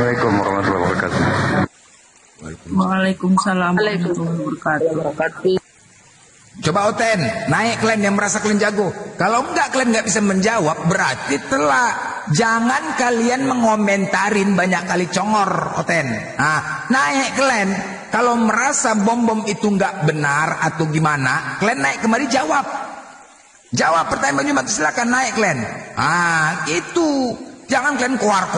Assalamualaikum warahmatullahi wabarakatuh. Waalaikumsalam warahmatullahi wabarakatuh. Coba Oten, naik kalian yang merasa kalian jago. Kalau enggak kalian nggak bisa menjawab, berarti telah. Jangan kalian mengomentarin banyak kali congor, Oten. Nah, naik kalian. Kalau merasa bom-bom itu nggak benar atau gimana, kalian naik kemari jawab. Jawab pertanyaan Jumat, silakan naik kalian. Ah, itu. Jangan kalian keluar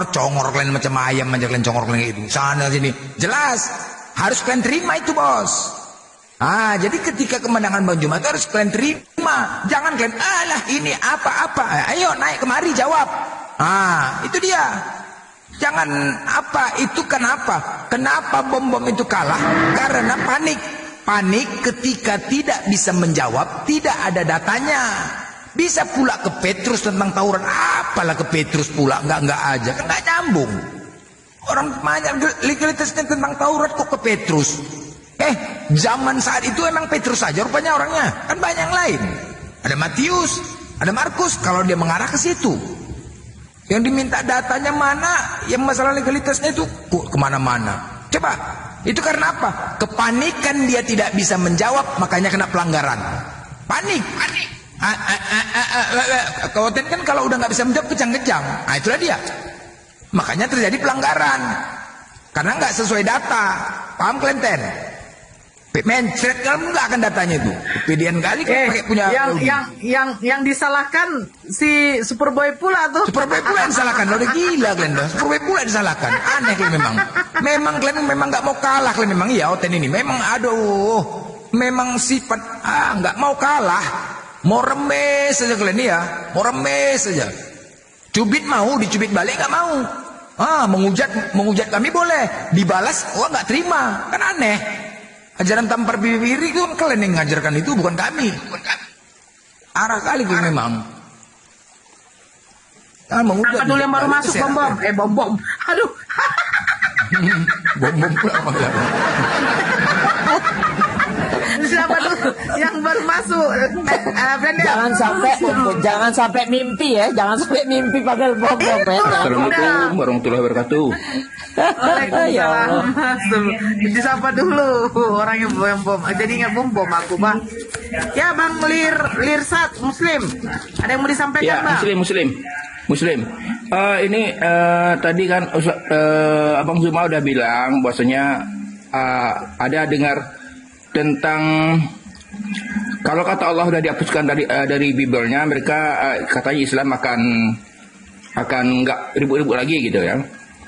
congor kalian macam ayam aja kalian congor kalian itu. Sana sini. Jelas, harus kalian terima itu, Bos. Ah, jadi ketika kemenangan Bang Jumat harus kalian terima. Jangan kalian, alah ini apa-apa. Ayo naik kemari jawab. Ah, itu dia. Jangan apa, itu kenapa? Kenapa bom-bom itu kalah? Karena panik. Panik ketika tidak bisa menjawab, tidak ada datanya. Bisa pula ke Petrus tentang Taurat. Apalah ke Petrus pula, enggak aja. Kan enggak nyambung. Orang banyak legalitasnya tentang Taurat kok ke Petrus. Zaman saat itu emang Petrus saja rupanya orangnya. Kan banyak yang lain. Ada Matius, ada Markus. Kalau dia mengarah ke situ, yang diminta datanya mana, yang masalah legalitasnya itu kemana-mana. Coba, itu karena apa? Kepanikan dia tidak bisa menjawab, makanya kena pelanggaran. Panik. Kawatin kan kalau udah nggak bisa menjawab kejang-kejang. Nah itulah dia. Makanya terjadi pelanggaran. Karena nggak sesuai data. Paham kalian ten? Mencret kamu nggak akan datanya itu. Kepedean kali kan pakai punya yang disalahkan si Superboy pula tuh. Superboy pula yang disalahkan. Udah gila kalian dah. Superboy pula yang disalahkan. Aneh kalian memang. Memang kalian memang nggak mau kalah kalian memang. Iya Oten ini memang aduh. Memang sifat nggak mau kalah. Mau remes saja kalian ya. Mau remes saja. Cubit mau, dicubit balik nggak mau. Menghujat kami boleh. Dibalas, nggak terima. Kan aneh. Ajaran tampar bibir itu kan kalian yang ngajarkan itu, bukan kami. Arah kali gue memang. Apa dulu yang baru masuk bom-bom? Aduh. Bom-bom pula. Siapa dulu yang baru masuk? Jangan sampai mimpi ya, jangan sampai mimpi pakai bom-bom ya. Assalamualaikum warahmatullahi wabarakatuh. Waalaikumsalam. Disapa dulu orang yang bom. Jadi ingat bom aku bang. Ya bang Lirsat Muslim. Ada yang mau disampaikan bang? Muslim. Ini tadi kan Abang Zuma udah bilang bahwasanya ada dengar tentang kalau kata Allah sudah dihapuskan dari Bibelnya, mereka katanya Islam akan nggak ribut-ribut lagi gitu ya.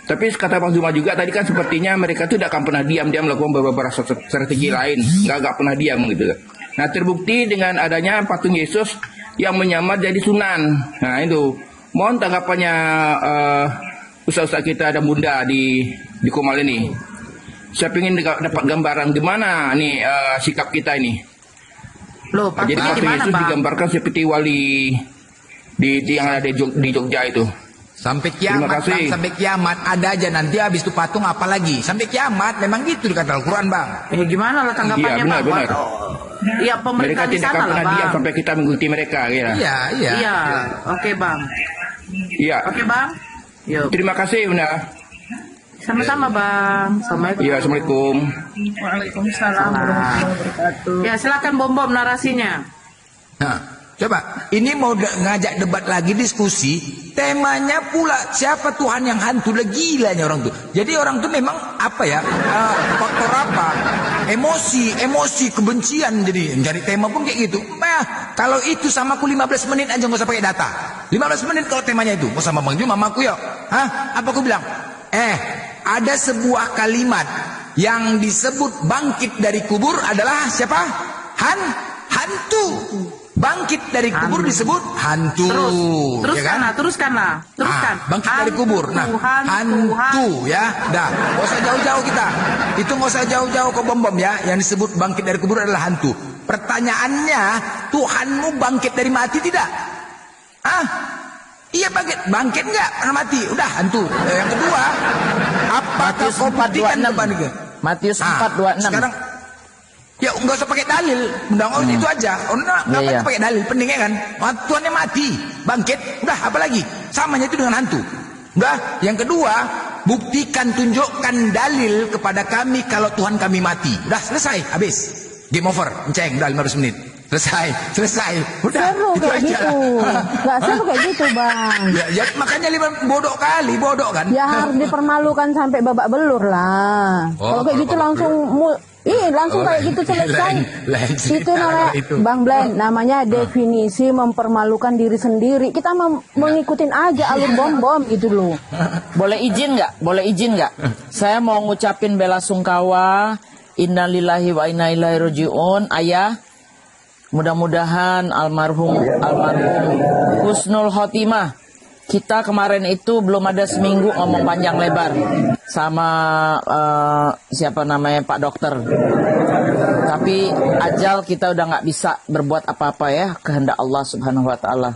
Tapi kata Bang Zuma juga tadi kan sepertinya mereka itu tidak akan pernah diam, dia melakukan beberapa strategi lain, nggak pernah diam gitu. Nah terbukti dengan adanya patung Yesus yang menyamar jadi Sunan. Nah itu, mohon tanggapannya ustaz-ustaz kita dan bunda di Kumal ini. Saya ingin dapat gambaran gimana nih sikap kita ini. Loh, jadi patung Yesus digambarkan seperti wali di yang ada di Jogja itu. Sampai kiamat, bang, sampai kiamat ada aja nanti habis itu patung apa lagi? Sampai kiamat memang gitu dikata Al-Quran bang. Gimana lah tanggapannya bang? Benar. Iya pemerintah mereka di sana lah bang. Diam sampai kita mengikuti mereka ya. Iya. Oke bang. Iya. Oke bang. Yuk. Terima kasih bunda. Sama-sama bang. Assalamualaikum. Iya assalamualaikum. Waalaikumsalam warahmatullahi wabarakatuh. Ya silakan bom narasinya. Nah, coba ini mau ngajak debat lagi diskusi. Temanya pula siapa Tuhan yang hantu, gilanya orang tuh. Jadi orang tuh memang apa ya, faktor apa, emosi kebencian. Jadi mencari tema pun kayak gitu. Kalau itu sama aku 15 menit aja nggak usah pakai data. 15 menit kalau temanya itu. Mau sama Bang Ju, mamaku ya. Apa aku bilang? Ada sebuah kalimat yang disebut bangkit dari kubur adalah siapa? Hantu. Bangkit dari kubur disebut hantu. Teruskan. Bangkit dari kubur. Nah, hantu ya. Dah, nggak usah jauh-jauh kita. Itu nggak usah jauh-jauh ke bom ya. Yang disebut bangkit dari kubur adalah hantu. Pertanyaannya, Tuhanmu bangkit dari mati tidak? Iya bangkit nggak? Pernah mati. Udah hantu. Yang kedua, apakah kau buktikan depan itu? Matius 4:26. Sekarang ya nggak usah pakai dalil, itu aja. Nggak pakai dalil, pentingnya kan Tuhannya mati, bangkit, udah apa lagi? Samanya itu dengan hantu. Udah. Yang kedua, buktikan, tunjukkan dalil kepada kami kalau Tuhan kami mati. Udah selesai, habis. Game over, enceng, udah 15 menit. Selesai. Udah, Seru itu kayak aja. gitu. Nggak seru kayak gitu, Bang. Ya, makanya bodoh kan? Ya harus dipermalukan sampai babak belur lah. Oh, Kalau kayak gitu babak langsung langsung kayak gitu selesai. lain cerita Itu namanya kalau itu. Bang Blen, namanya definisi mempermalukan diri sendiri. Kita mengikutin aja alur bom-bom gitu loh. Boleh izin nggak? Saya mau ngucapin bela sungkawa, innalillahi wa inna ilaihi rajiun, ayah. Mudah-mudahan almarhum husnul khotimah. Kita kemarin itu belum ada seminggu ngomong panjang lebar sama siapa namanya Pak Dokter. Tapi ajal kita udah nggak bisa berbuat apa-apa ya, kehendak Allah Subhanahu Wa Taala.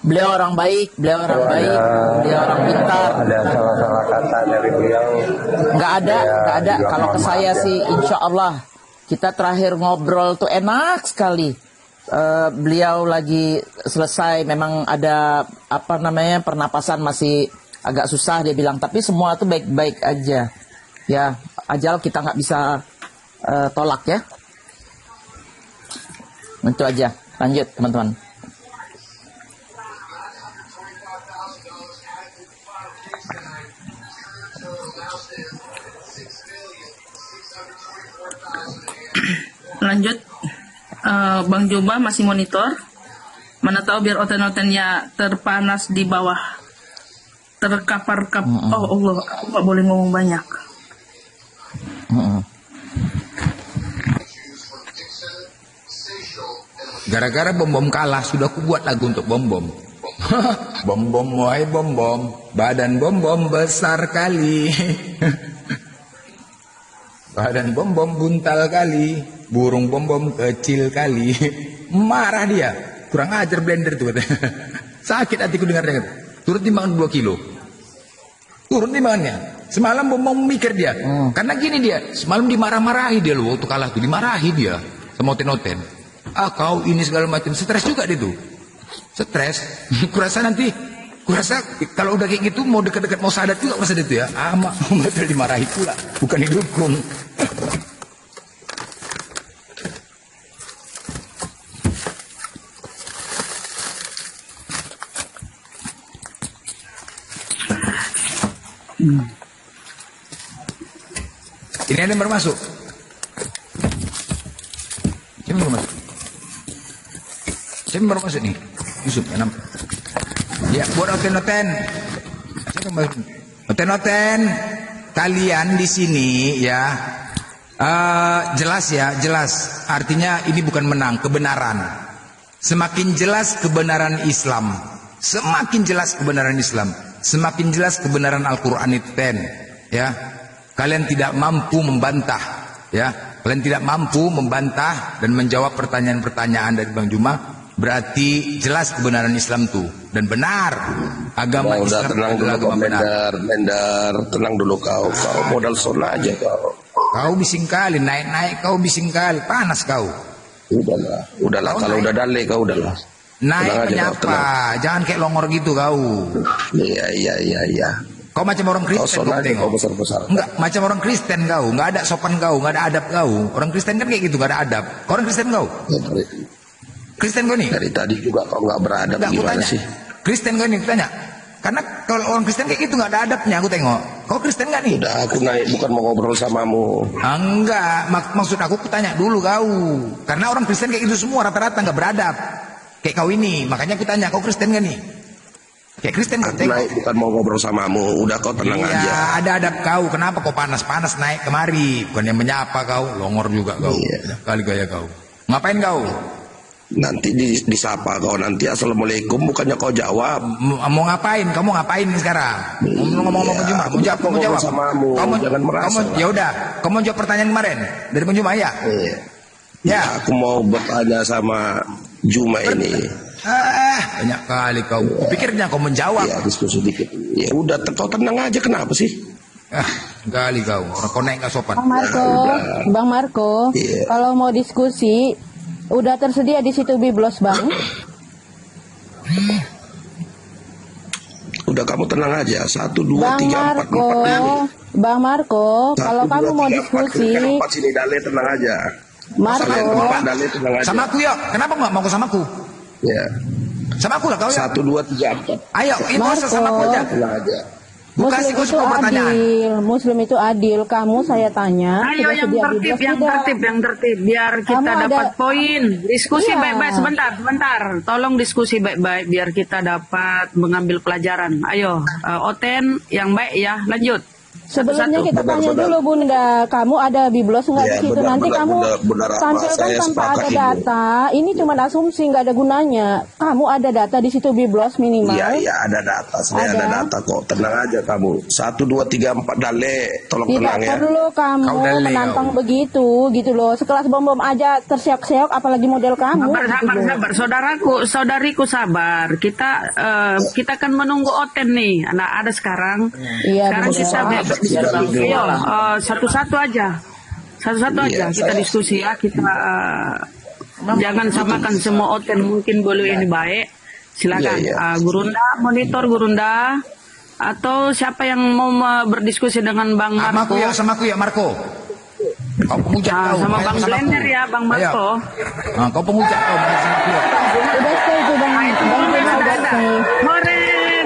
Beliau orang baik, beliau orang pintar. Ada salah-salah kata dari beliau. Nggak ada. juga Kalau ke mohon saya maaf ya. sih, insya Allah kita terakhir ngobrol tuh enak sekali. Beliau lagi selesai, memang ada pernapasan masih agak susah dia bilang, tapi semua tuh baik-baik aja. Ya, ajal kita nggak bisa tolak ya. Itu aja. Lanjut teman-teman. Lanjut, Bang Juba masih monitor. Mana tahu biar oten-otennya terpanas di bawah, terkapar-kap. Oh Allah, aku nggak boleh ngomong banyak. Gara-gara bom-bom kalah, sudah aku buat lagu untuk bom-bom. Bom-bom, wahai bom-bom, badan bom-bom besar kali. Badan bom-bom buntal kali, burung bom-bom kecil kali. Marah dia, kurang ajar blender tuh katanya. Sakit hatiku dengarnya. Turun timbangan 2 kilo. Turun timbangannya. Semalam bom-bom mikir dia. Karena gini dia, semalam dimarah-marahi dia loh waktu kalah tuh, dimarahi dia sama oten-oten. Ah kau ini segala macam, stres juga dia tuh. Stres. Kurasa kalau udah kayak gitu mau dekat-dekat mau sadat juga kurasa dia tuh ya. Mak betul dimarahi pula, bukan didukung. Ini ada yang baru masuk. Siapa yang baru masuk? Siapa yang baru masuk nih? Yusuf ya nampak. Ya buat oten-oten. Siapa yang baru? Oten-oten. Kalian di sini ya. Jelas ya, jelas. Artinya ini bukan menang, kebenaran. Semakin jelas kebenaran Islam, semakin jelas kebenaran Islam, semakin jelas kebenaran Al-Quran itu ya. Kalian tidak mampu membantah, ya. Kalian tidak mampu membantah dan menjawab pertanyaan-pertanyaan dari Bang Juma. Berarti jelas kebenaran Islam tuh dan benar. Agama Udah Islam tenang adalah dulu agama kau, benar. Mendar, tenang dulu kau modal zona aja kau. Kau bising kali, naik-naik kau bising kali, panas kau. Udahlah Kau kalau naik. udah dalih kau udahlah. Naik Tenang aja, kau, menyapa, jangan kayak longor gitu kau. Iya. Kau macam orang Kau Kristen zona kau aja tengok. kau besar-besar. Enggak, macam orang Kristen kau, enggak ada sopan kau, enggak ada adab kau. Orang Kristen kan kayak gitu, enggak ada adab. Kau orang Kristen kau? Ya, Kristen kau nih? dari tadi juga kau nggak beradab Enggak, aku gimana tanya. sih? Kristen kau nih, aku tanya. Karena kalau orang Kristen kayak gitu enggak ada adabnya, aku tengok. Kau Kristen enggak nih? Udah aku naik bukan mau ngobrol samamu. Enggak, maksud aku tanya dulu kau. Karena orang Kristen kayak gitu semua rata-rata enggak beradab. Kayak kau ini, makanya aku tanya, kau Kristen enggak nih? Kayak Kristen kau Aku tengok. naik bukan mau ngobrol samamu. Udah kau tenang Iya, aja. ada adab kau. Kenapa kau panas-panas naik kemari? Bukan yang menyapa kau, longor juga kau. Iya. Kali gaya kau. Ngapain kau? Nanti disapa kau nanti assalamualaikum bukannya kau jawab. Mau ngapain? Kamu ngapain nih sekarang? Mau ngomong Iya, Juma? aku Mau jawab? mau Mau jawab? ngobrol samamu, jangan merasa. Ya udah. Kamu mau jawab pertanyaan kemarin dari Bang Juma ya? Iya. Ya. Aku mau bertanya sama Juma ini. Banyak kali kau. Kupikirnya kau menjawab. Ya diskusi dikit. Ya udah kau tenang aja kenapa sih? Kali kau. Orang kau naik nggak sopan. Bang Marco, Iya. kalau mau diskusi, udah tersedia di situ Biblos, Bang. udah kamu tenang aja. 1, 2, Bang 3, 4, 4 Marco, dulu. Bang Marco, 1, kalau 2, kamu mau 3, 4. diskusi, Kan 4 sini Dale, tenang aja. Marco, Selain 4 Dale, tenang aja. Sama aku yuk. Kenapa nggak mau sama aku? Ya. Sama aku lah kau ya. 1, 2, 3, 4. Ayo, ini Marco. sama aku aja. Tenang aja. Bukan Muslim sih, itu pertanyaan. adil, Muslim itu adil. Kamu saya tanya, Ayo sudah yang sedia tertib, biblos yang tidak? tertib, yang tertib. Biar kita Kamu ada- dapat poin. Diskusi Iya. baik-baik. Sebentar. Tolong diskusi baik-baik biar kita dapat mengambil pelajaran. Ayo, Oten yang baik ya. Lanjut. Sebelumnya Satu-satu. kita tanya Benar. dulu Bunda, kamu ada biblos nggak Iya, di situ? benar, Nanti benar, kamu benar, Rahma. tampilkan Saya tanpa sepakat ada ini. data. Ini cuma asumsi, nggak ada gunanya. Kamu ada data di situ biblos minimal. Iya, ada data. Saya ada data kok. Tenang aja kamu. 1, 2, 3, 4 Dale. Tolong Tidak tenang ya. perlu kamu Kau dale, menantang kau. begitu, gitu loh. Sekelas bom-bom aja terseok-seok, apalagi model kamu. gitu loh. Sabar. Saudariku sabar. Kita akan menunggu Oten nih. Nah, ada sekarang. Iya, Sekarang betul. kita ayo, satu-satu aja. Iya, Kita saya- diskusi ya. Kita jangan samakan semua Oten. Mungkin boleh ini baik. Silakan. Iya, iya. Gurunda, monitor Gurunda. Atau siapa yang mau berdiskusi dengan Bang Sama aku Marco? ya, sama aku ya, Marco. Kau pengucap kau. Sama Ayo Bang sama aku. Blender ya, Bang Ayo. Marco. Nah, kau pengucap kau sama aku ya. Udah stay itu Bang. Bang Juma Sudah udah ada. stay. Hore,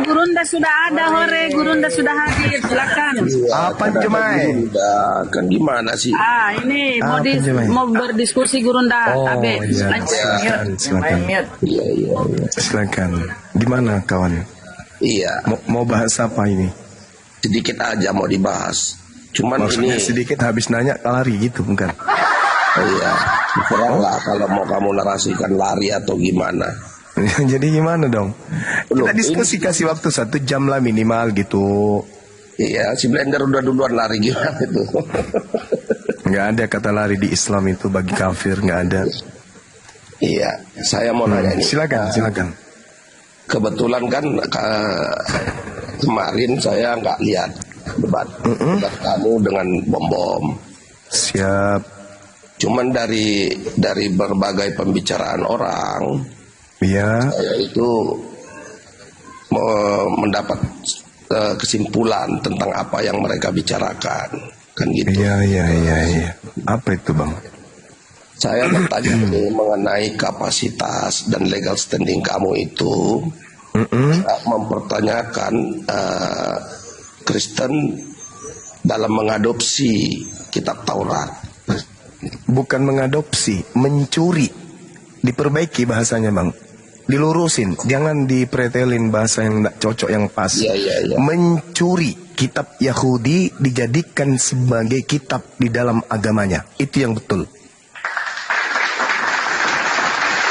Gurunda sudah ada. Hore, Gurunda sudah hadir. Silakan. Apa Jumai? Udah, kan gimana sih? Ini Jumai? mau berdiskusi Gurunda. Tabe. Lanjut. Main mute. Iya. Silakan. Gimana kawan? Iya, Mau bahas apa ini? sedikit aja mau dibahas. Cuman Maksudnya ini, sedikit habis nanya lari gitu bukan? iya, terserah lah kalau mau kamu narasikan lari atau gimana. Jadi gimana dong? Loh, Kita diskusi kasih waktu 1 jam lah minimal gitu. Iya, si Blender udah duluan lari gimana itu? Nggak ada kata lari di Islam itu bagi kafir, nggak ada. Iya, saya mau nanya ini. Silakan. Kebetulan kan kemarin saya nggak lihat debat kamu dengan bom-bom. Siap. Cuman dari berbagai pembicaraan orang, Iya. saya itu mendapat kesimpulan tentang apa yang mereka bicarakan, kan gitu. Iya. Apa itu bang? Saya bertanya ini mengenai kapasitas dan legal standing kamu itu. Saya mempertanyakan Kristen dalam mengadopsi kitab Taurat. Bukan mengadopsi, mencuri. Diperbaiki bahasanya bang. Dilurusin, jangan dipretelin bahasa yang tidak cocok, yang pas. Iya. Mencuri kitab Yahudi dijadikan sebagai kitab di dalam agamanya. Itu yang betul.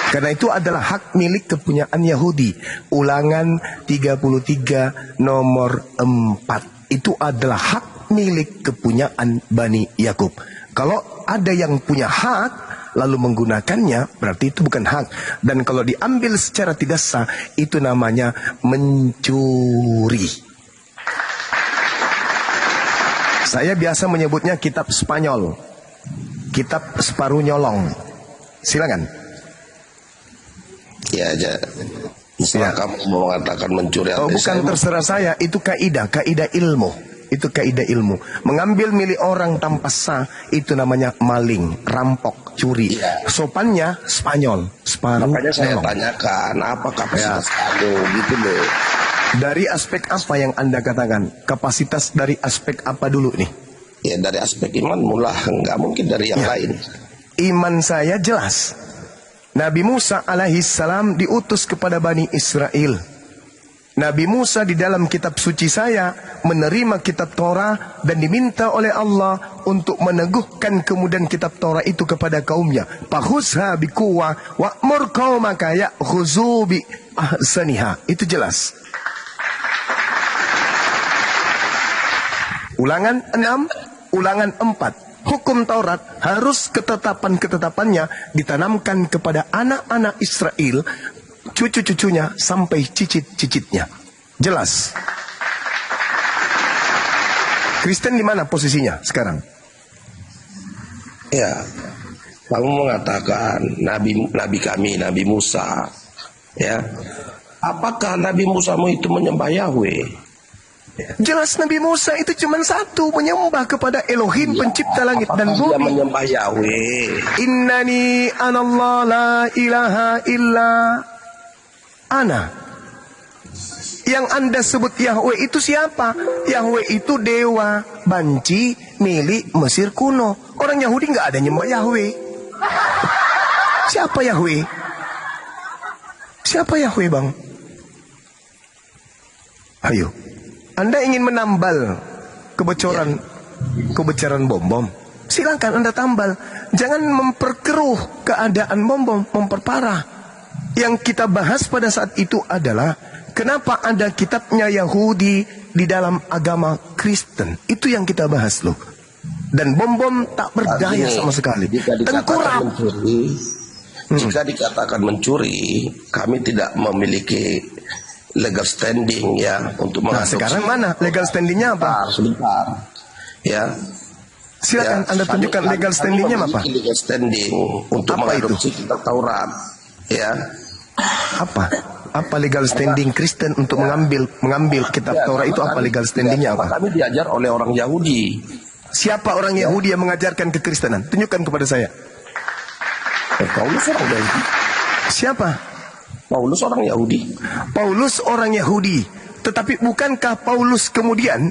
Karena itu adalah hak milik kepunyaan Yahudi. Ulangan 33 nomor 4. Itu adalah hak milik kepunyaan Bani Yakub. Kalau ada yang punya hak lalu menggunakannya, berarti itu bukan hak. Dan kalau diambil secara tidak sah, itu namanya mencuri. Saya biasa menyebutnya kitab Spanyol. Kitab separuh nyolong. Silakan. Ya aja. Setelah kamu mau mengatakan mencuri Oh, bukan terserah saya, itu kaidah ilmu. Itu kaidah ilmu. Mengambil milik orang tanpa sah itu namanya maling, rampok, curi. Iya. Sopannya Spanyol, separuh Makanya saya nyolong. tanyakan apa kapasitas kamu gitu loh. Dari aspek apa yang Anda katakan? Kapasitas dari aspek apa dulu nih? Ya dari aspek iman mula, nggak mungkin dari yang lain. Iman saya jelas. Nabi Musa alaihissalam diutus kepada Bani Israel. Nabi Musa di dalam kitab suci saya menerima kitab Torah dan diminta oleh Allah untuk meneguhkan kemudian kitab Torah itu kepada kaumnya. Fakhuzha biquwwah wa'mur qaumaka ya'khuzu bi ahsaniha. Itu jelas. Ulangan 6, ulangan 4. Hukum Taurat harus ketetapan-ketetapannya ditanamkan kepada anak-anak Israel, cucu-cucunya sampai cicit-cicitnya. Jelas. Kristen di mana posisinya sekarang? Ya, kamu mengatakan Nabi kami, Nabi Musa, ya, apakah Nabi Musa itu menyembah Yahweh? Jelas Nabi Musa itu cuma satu, menyembah kepada Elohim pencipta langit dan Apakah dia bumi. menyembah Yahweh? Innani anallah la ilaha illa ana. Yang Anda sebut Yahweh itu siapa? Yahweh itu dewa banci milik Mesir kuno. Orang Yahudi nggak ada nyembah Yahweh. Siapa Yahweh? Siapa Yahweh, Bang? Ayo. Anda ingin menambal kebocoran bom-bom? Silakan Anda tambal. Jangan memperkeruh keadaan bom-bom, memperparah. Yang kita bahas pada saat itu adalah kenapa ada kitabnya Yahudi di dalam agama Kristen. Itu yang kita bahas loh. Dan bom-bom tak berdaya sama sekali. Tengkurap. Jika dikatakan mencuri, kami tidak memiliki legal standing ya untuk Nah, mengadopsi. sekarang mana legal standingnya apa? Sebentar. Ya. Silakan Anda tunjukkan legal standingnya apa? Kami legal standing untuk Apa mengadopsi kitab Taurat. Ya. Apa legal standing Kristen untuk mengambil kitab Taurat itu apa legal standingnya apa? Kami diajar oleh orang Yahudi. Siapa orang Yahudi yang mengajarkan kekristenan? Tunjukkan kepada saya. Paulus orang Yahudi. Siapa? Paulus orang Yahudi. Paulus orang Yahudi. Tetapi bukankah Paulus kemudian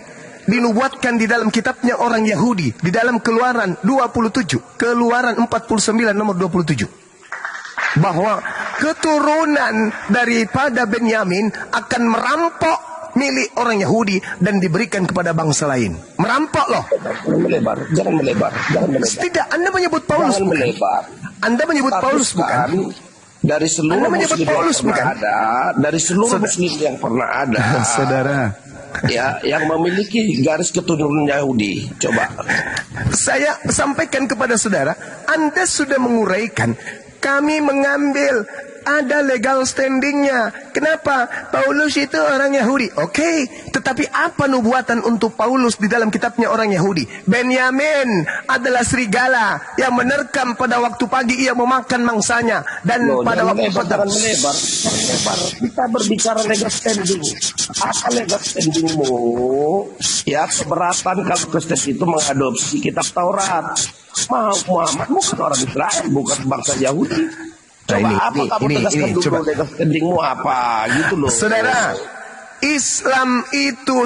dinubuatkan di dalam kitabnya orang Yahudi di dalam Keluaran 27, Keluaran 49 nomor 27, bahwa keturunan daripada Benyamin akan merampok milik orang Yahudi dan diberikan kepada bangsa lain. Merampok loh. Jangan melebar. Tidak, Anda menyebut Paulus Jangan bukan? melebar. Anda menyebut Paulus bukan? Dari seluruh Anda menyebut muslim Paulus yang pernah bukan? ada, dari seluruh muslim yang pernah ada, Saudara, ya, yang memiliki garis keturunan Yahudi. Coba. saya sampaikan kepada saudara, Anda sudah menguraikan, kami mengambil ada legal standingnya. Kenapa? Paulus itu orang Yahudi. Oke, tetapi apa nubuatan untuk Paulus di dalam kitabnya orang Yahudi? Benyamin adalah serigala yang menerkam pada waktu pagi ia memakan mangsanya dan pada waktu petang. Jangan melebar. Kita berbicara legal standing. Apa legal standingmu? Ya, keberatan kalau Kristen itu mengadopsi kitab Taurat. Muhammad bukan orang Israel, bukan bangsa Yahudi. Coba kamu tegaskan dulu legal standingmu apa gitu loh. Saudara, Islam itu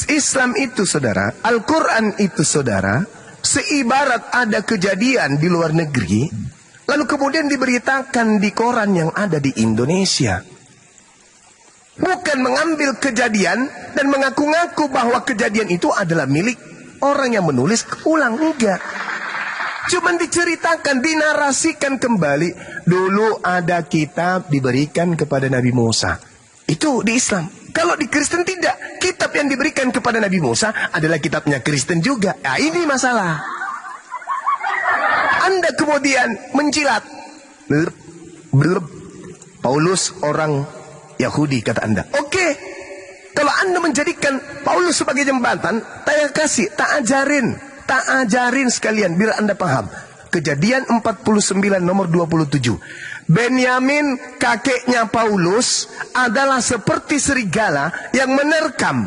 Islam itu saudara, Al-Quran itu saudara, seibarat ada kejadian di luar negeri, lalu kemudian diberitakan di koran yang ada di Indonesia. Bukan mengambil kejadian dan mengaku-ngaku bahwa kejadian itu adalah milik orang yang menulis ulang, enggak. Cuman diceritakan, dinarasikan kembali. Dulu ada kitab diberikan kepada Nabi Musa. Itu di Islam. Kalau di Kristen tidak. Kitab yang diberikan kepada Nabi Musa adalah kitabnya Kristen juga. Nah, ini masalah. Anda kemudian menjilat. Blub. Paulus orang Yahudi kata Anda. Oke. Kalau Anda menjadikan Paulus sebagai jembatan, tak ajarin sekalian biar Anda paham. Kejadian 49 nomor 27. Benyamin kakeknya Paulus adalah seperti serigala yang menerkam.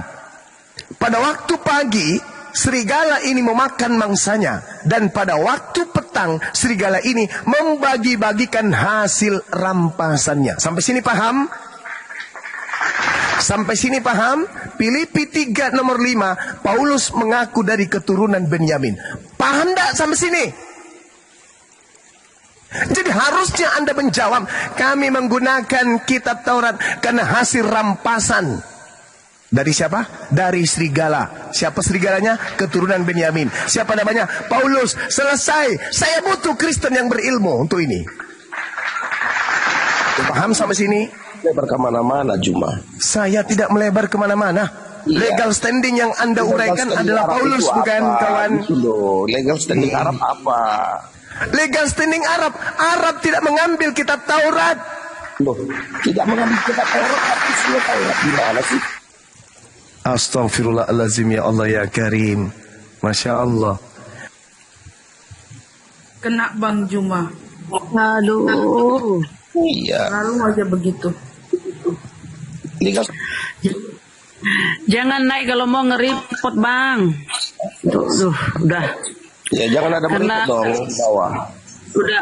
Pada waktu pagi serigala ini memakan mangsanya, dan pada waktu petang serigala ini membagi-bagikan hasil rampasannya. Sampai sini paham? Sampai sini paham? Filipi 3 nomor 5, Paulus mengaku dari keturunan Benyamin. Paham tak sampai sini? Jadi harusnya Anda menjawab, kami menggunakan kitab Taurat karena hasil rampasan. Dari siapa? Dari serigala. Siapa serigalanya? Keturunan Benyamin. Siapa namanya? Paulus. Selesai. Saya butuh Kristen yang berilmu untuk ini. Paham sampai sini? Melebar kemana-mana Juma. Saya tidak melebar kemana-mana. Iya. Legal standing yang Anda uraikan adalah Paulus, bukan kawan? Itu loh. Legal standing Arab apa? Legal standing Arab. Arab tidak mengambil kitab Taurat. Loh, tidak mengambil kitab Taurat, tapi semua Taurat gimana sih? Astaghfirullahaladzim, ya Allah ya Karim. Masya Allah. Kena Bang Juma. Aduh, Iya. Lalu aja begitu. Legal jangan naik kalau mau nge-report bang. Tuh, udah. ya jangan ada Karena- berikut dong di bawah.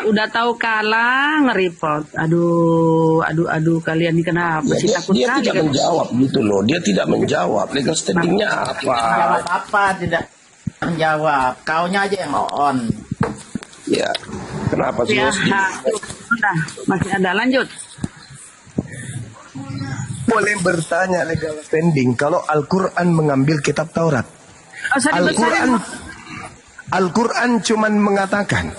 Udah tahu kalah nge-report. Aduh kalian ini kenapa Ya, sih dia, takut dia kali tidak kan? menjawab gitu loh. Dia tidak menjawab. Legal standingnya apa? Jawab apa tidak menjawab. Kaunya aja yang on. Ya. Kenapa sih? Ya, Mas? udah masih ada lanjut. Boleh bertanya legal standing kalau Al-Quran mengambil kitab Taurat. Al-Quran cuman mengatakan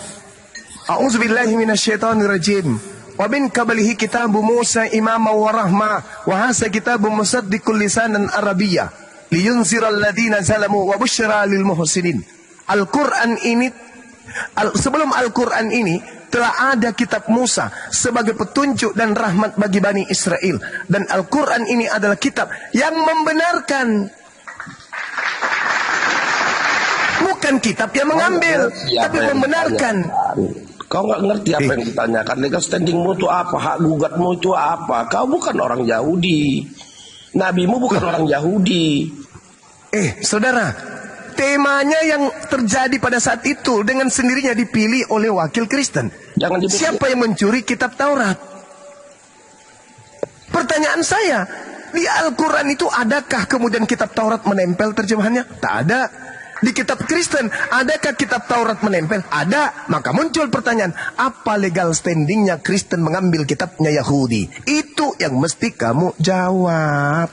A'udzubillahi minasyaitonirrajim. Wa min qablihi kitabu Musa imama wa rahma wa hasa kitabu musaddiqul lisanan arabiyya liyunziral ladina zalamu wa busyra lil muhsinin. Al-Quran ini sebelum Al-Quran ini telah ada kitab Musa sebagai petunjuk dan rahmat bagi Bani Israel. Dan Al-Quran ini adalah kitab yang membenarkan. Bukan kitab yang mengambil, tapi membenarkan. Kau nggak ngerti apa yang ditanyakan. Legal standingmu itu apa? Hak gugatmu itu apa? Kau bukan orang Yahudi. Nabimu bukan orang Yahudi. Saudara, temanya yang terjadi pada saat itu dengan sendirinya dipilih oleh wakil Kristen. Jangan dipilih. Siapa yang mencuri kitab Taurat? Pertanyaan saya, di Al-Quran itu adakah kemudian kitab Taurat menempel terjemahannya? Tak ada. Di kitab Kristen, adakah kitab Taurat menempel? Ada. Maka muncul pertanyaan, apa legal standingnya Kristen mengambil kitabnya Yahudi? Itu yang mesti kamu jawab.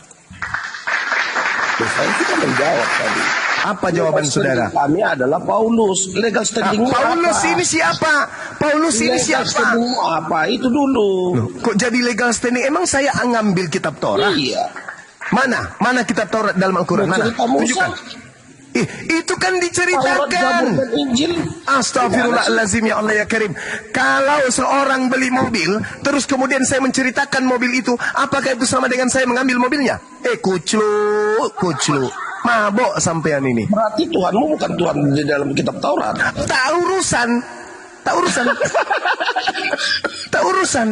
Saya tidak menjawab tadi. Apa jawaban Legal saudara? standing kami adalah Paulus. Legal standingmu Paulus apa? ini siapa? Paulus ini Legal siapa? standingmu apa? Itu dulu. Loh, kok jadi legal standing? Emang saya ngambil kitab Taurat? Iya. Mana? Mana kitab Taurat dalam Al-Quran? Mana? Cerita Musa. Tunjukkan. Itu kan Taurat, diceritakan. Zabur, dan Injil. Astagfirullahalazim ya Allah ya Karim. Kalau seorang beli mobil, terus kemudian saya menceritakan mobil itu, apakah itu sama dengan saya mengambil mobilnya? Kuclu. Mabok sampean ini. Berarti Tuhanmu bukan Tuhan di dalam kitab Taurat. Tak urusan.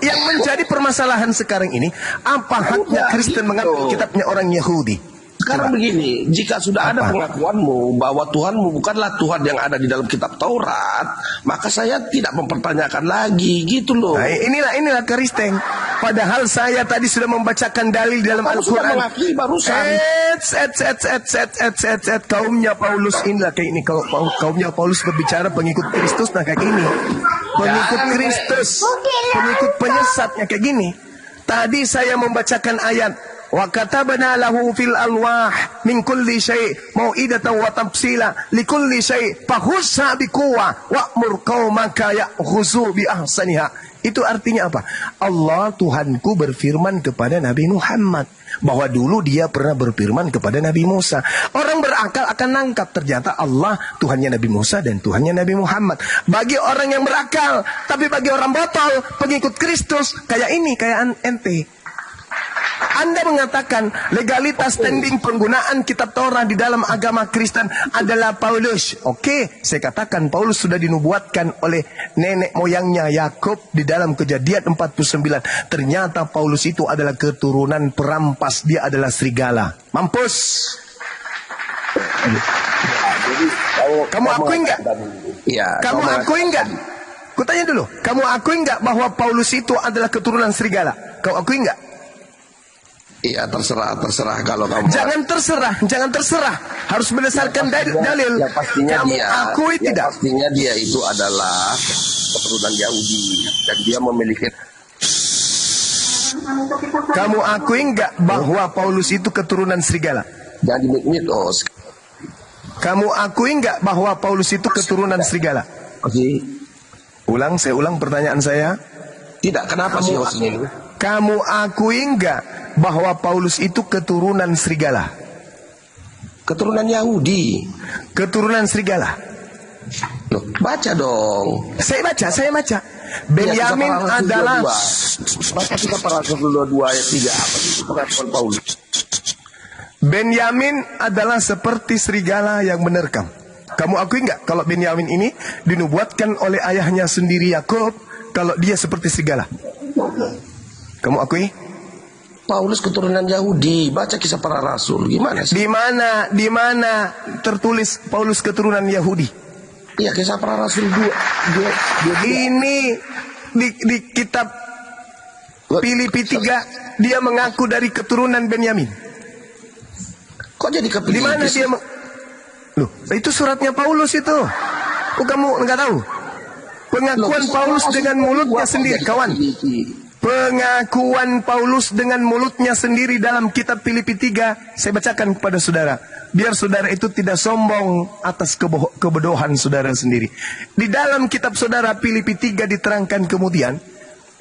Yang menjadi permasalahan sekarang ini, apa haknya Kristen mengambil kitabnya orang Yahudi? Sekarang begini, jika sudah ada pengakuanmu bahwa Tuhanmu bukanlah Tuhan yang ada di dalam kitab Taurat, maka saya tidak mempertanyakan lagi, gitu loh. Nah, inilah Kristen. Padahal saya tadi sudah membacakan dalil dalam Kamu sudah Al-Quran. mengakui barusan. Kaumnya Paulus inilah kayak ini. Kalau kaumnya Paulus berbicara pengikut Kristus, nah kayak gini. Pengikut Kristus, pengikut penyesatnya kayak gini. Tadi saya membacakan ayat. Wa katabna lahu fil alwah min kulli syai' mau'idatan wa tafsila li kulli syai' fahussa biquwa wa'mur qaumaka ya'khuzu bi ahsaniha. Itu artinya apa? Allah Tuhanku berfirman kepada Nabi Muhammad bahwa dulu dia pernah berfirman kepada Nabi Musa. Orang berakal akan nangkap ternyata Allah Tuhannya Nabi Musa dan Tuhannya Nabi Muhammad. Bagi orang yang berakal, tapi bagi orang botol, pengikut Kristus kayak ini, kayak ente. Anda mengatakan legalitas standing penggunaan kitab Taurat di dalam agama Kristen adalah Paulus. Oke, saya katakan Paulus sudah dinubuatkan oleh nenek moyangnya Yakub di dalam Kejadian 49. Ternyata Paulus itu adalah keturunan perampas, dia adalah serigala. Mampus. Kamu akui enggak? Ya, Kamu akui enggak? Kutanya dulu, kamu akui enggak bahwa Paulus itu adalah keturunan serigala? Kau akui enggak? Iya, terserah kalau kamu. Jangan terserah. Harus berdasarkan dalil. Ya pastinya kamu dia. akui tidak? Pastinya dia itu adalah keturunan Yahudi dan dia memiliki. Kamu akui enggak bahwa Paulus itu keturunan serigala? Jangan dimit-mit, Kamu akui enggak bahwa Paulus itu keturunan serigala? Oke. Saya ulang pertanyaan saya. Tidak, kenapa sih host ini? Kamu akui enggak bahwa Paulus itu keturunan serigala? Keturunan Yahudi. Keturunan serigala. Loh, baca dong. Saya baca. Benyamin adalah baca kita para Rasul 22 ayat 3 apa itu pengakuan Paulus. Benyamin adalah seperti serigala yang menerkam. Kamu akui nggak kalau Benyamin ini dinubuatkan oleh ayahnya sendiri Yakub kalau dia seperti serigala? Kamu akui? Paulus keturunan Yahudi. Baca Kisah Para Rasul. Gimana sih? Di mana tertulis Paulus keturunan Yahudi? Iya, Kisah Para Rasul 2. Ini di kitab Filipi 3 dia mengaku dari keturunan Benyamin. Kok jadi ke Di mana dia Loh, itu suratnya Paulus itu. Oh, kamu nggak tahu? Pengakuan Paulus dengan mulutnya sendiri, kawan. Pengakuan Paulus dengan mulutnya sendiri dalam kitab Filipi 3. Saya bacakan kepada saudara. Biar saudara itu tidak sombong atas kebodohan saudara sendiri. Di dalam kitab saudara Filipi 3 diterangkan kemudian,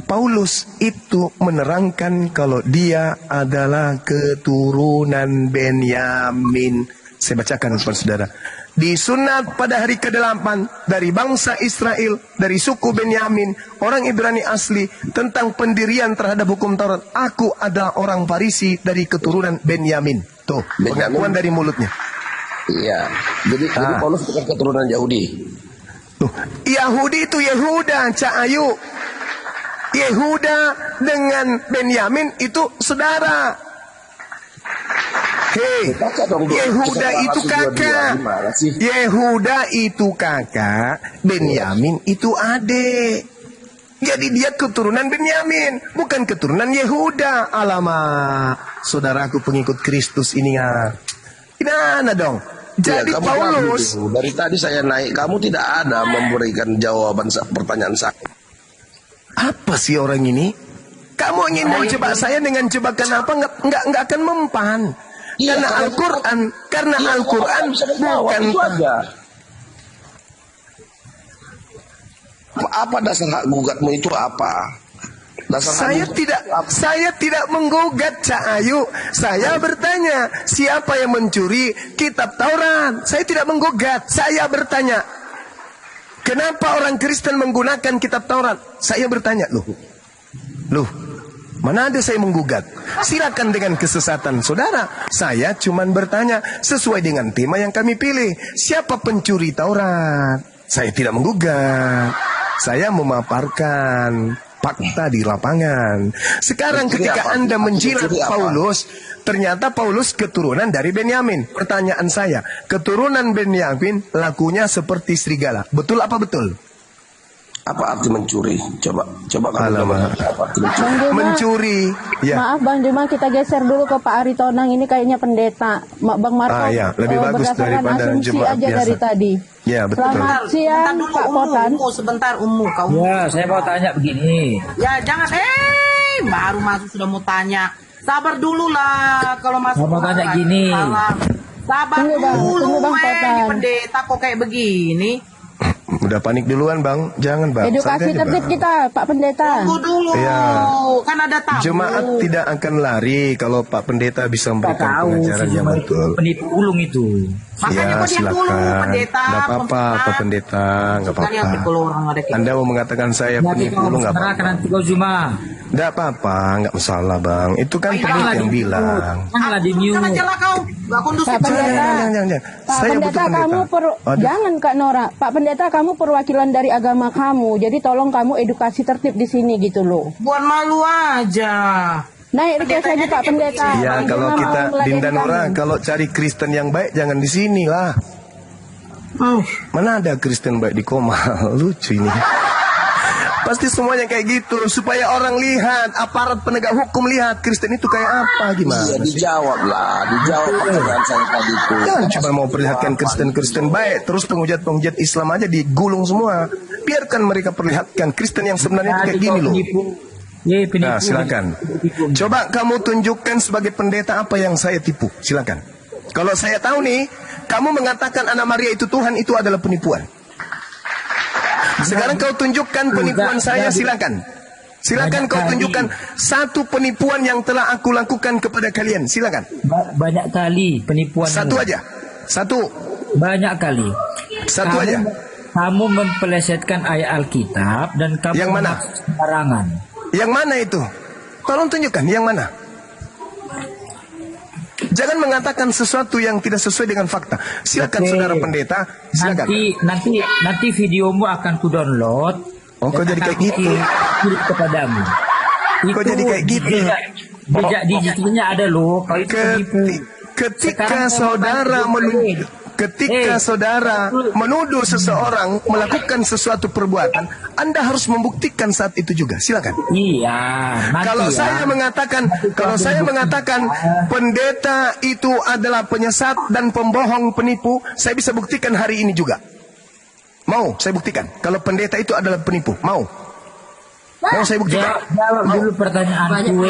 Paulus itu menerangkan kalau dia adalah keturunan Benyamin. Saya bacakan kepada saudara. Disunat pada hari ke-8 dari bangsa Israel, dari suku Benyamin, orang Ibrani asli, tentang pendirian terhadap hukum Taurat. Aku adalah orang Farisi dari keturunan Benyamin. Tuh, pengakuan dari mulutnya. Iya. Jadi Paulus bukan keturunan Yahudi. Tuh, Yahudi itu Yehuda, Cak Ayu. Yehuda dengan Benyamin itu saudara. Hei, Yehuda itu kakak. Yehuda itu kakak, Benyamin itu adik. Jadi dia keturunan Benyamin, bukan keturunan Yehuda. Alamak, saudaraku pengikut Kristus ini ya. Gimana dong? Jadi Paulus, dari tadi saya naik, kamu tidak ada memberikan jawaban pertanyaan saya. Apa sih orang ini? Kamu ingin mau jebak saya dengan jebakan apa? Nggak akan mempan. Iya, Karena Al-Quran bukan itu aja. Apa dasar hak gugatmu itu apa? Saya tidak menggugat, Cak Ayu. Saya bertanya, siapa yang mencuri kitab Taurat? Saya tidak menggugat. Saya bertanya, kenapa orang Kristen menggunakan kitab Taurat? Saya bertanya, loh, mana ada saya menggugat? Silakan dengan kesesatan saudara. Saya cuma bertanya sesuai dengan tema yang kami pilih. Siapa pencuri Taurat? Saya tidak menggugat. Saya memaparkan fakta di lapangan. Sekarang ketika Anda menjilat Paulus, ternyata Paulus keturunan dari Benyamin. Pertanyaan saya, keturunan Benyamin lakunya seperti serigala. Betul apa betul? Apa arti mencuri? Coba Alamak. Apa arti mencuri? Mencuri. Ya. Maaf Bang Juma, kita geser dulu ke Pak Ari Tonang. Ini kayaknya pendeta. Bang Marco, ya, lebih bagus berdasarkan daripada asumsi jemaat aja biasa. dari tadi. Ya, betul. Selamat siang Pak Potan. Sebentar kau. Ya, saya mau tanya begini. Ya jangan, baru masuk sudah mau tanya. Sabar dulu lah kalau masuk. Saya mau tanya gini. Sabar dulu, ini pendeta kok kayak begini. Udah panik duluan Bang, jangan Bang. Edukasi tertib kita, Pak Pendeta. Tunggu dulu, ya. Kan ada tamu. Jemaat tidak akan lari kalau Pak Pendeta bisa memberikan pengajaran yang betul. Penipu ulung itu. Makanya Ya, silakan. Nggak apa-apa, Pak Pendeta, nggak apa-apa. Anda mau mengatakan saya penipu ulung nggak apa-apa. Nanti kau cuma. Nggak apa-apa, nggak masalah Bang. Itu kan pendeta yang bilang. Janganlah di mute. Jangan celah kau, nggak kondusif. Pak Pendeta, Jangan. Pak Saya Pendeta, butuh pendeta. Jangan Kak Nora. Pak Pendeta, kamu perwakilan dari agama kamu. Jadi tolong kamu edukasi tertib di sini gitu loh. Buat malu aja. Naik request aja Pak Pendeta. Ya, Bang kalau Juma kita mau Dinda meladeni Nora, kami. kalau cari Kristen yang baik jangan di sini lah. Mana ada Kristen baik di Komal? Lucu ini. Pasti semuanya kayak gitu supaya orang lihat, aparat penegak hukum lihat Kristen itu kayak apa, gimana? Ya, dijawab pertanyaan saya tadi itu. Jangan cuma mau perlihatkan Kristen baik, terus penghujat Islam aja digulung semua. Biarkan mereka perlihatkan Kristen yang sebenarnya kayak gini loh. Nah, silakan. Coba kamu tunjukkan sebagai pendeta apa yang saya tipu. Silakan. Kalau saya tahu nih, kamu mengatakan anak Maria itu Tuhan, itu adalah penipuan. Sekarang kau tunjukkan penipuan saya, silakan. Silakan kau tunjukkan satu penipuan yang telah aku lakukan kepada kalian. Silakan. Banyak kali penipuan. Satu aja. Satu. Banyak kali. Satu aja. Kamu mempelesetkan ayat Alkitab dan kamu yang mana? Sembarangan. Yang mana itu? Tolong tunjukkan yang mana. Jangan mengatakan sesuatu yang tidak sesuai dengan fakta. Silakan Oke. saudara pendeta, silakan. Nanti videomu akan ku download. Oh, kok jadi kayak gitu? Kirim kepadamu. Kok jadi kayak gitu? Jejak digitalnya ada loh. Kalau itu penipu. Ketika Sekarang saudara memang menuduh, ketika saudara menuduh seseorang melakukan sesuatu perbuatan, Anda harus membuktikan saat itu juga. Silakan. Iya. nanti Kalau ya. saya mengatakan pendeta itu adalah penyesat dan pembohong penipu, saya bisa buktikan hari ini juga. Mau saya buktikan kalau pendeta itu adalah penipu? Mau saya buktikan? Jawab dulu pertanyaan gue.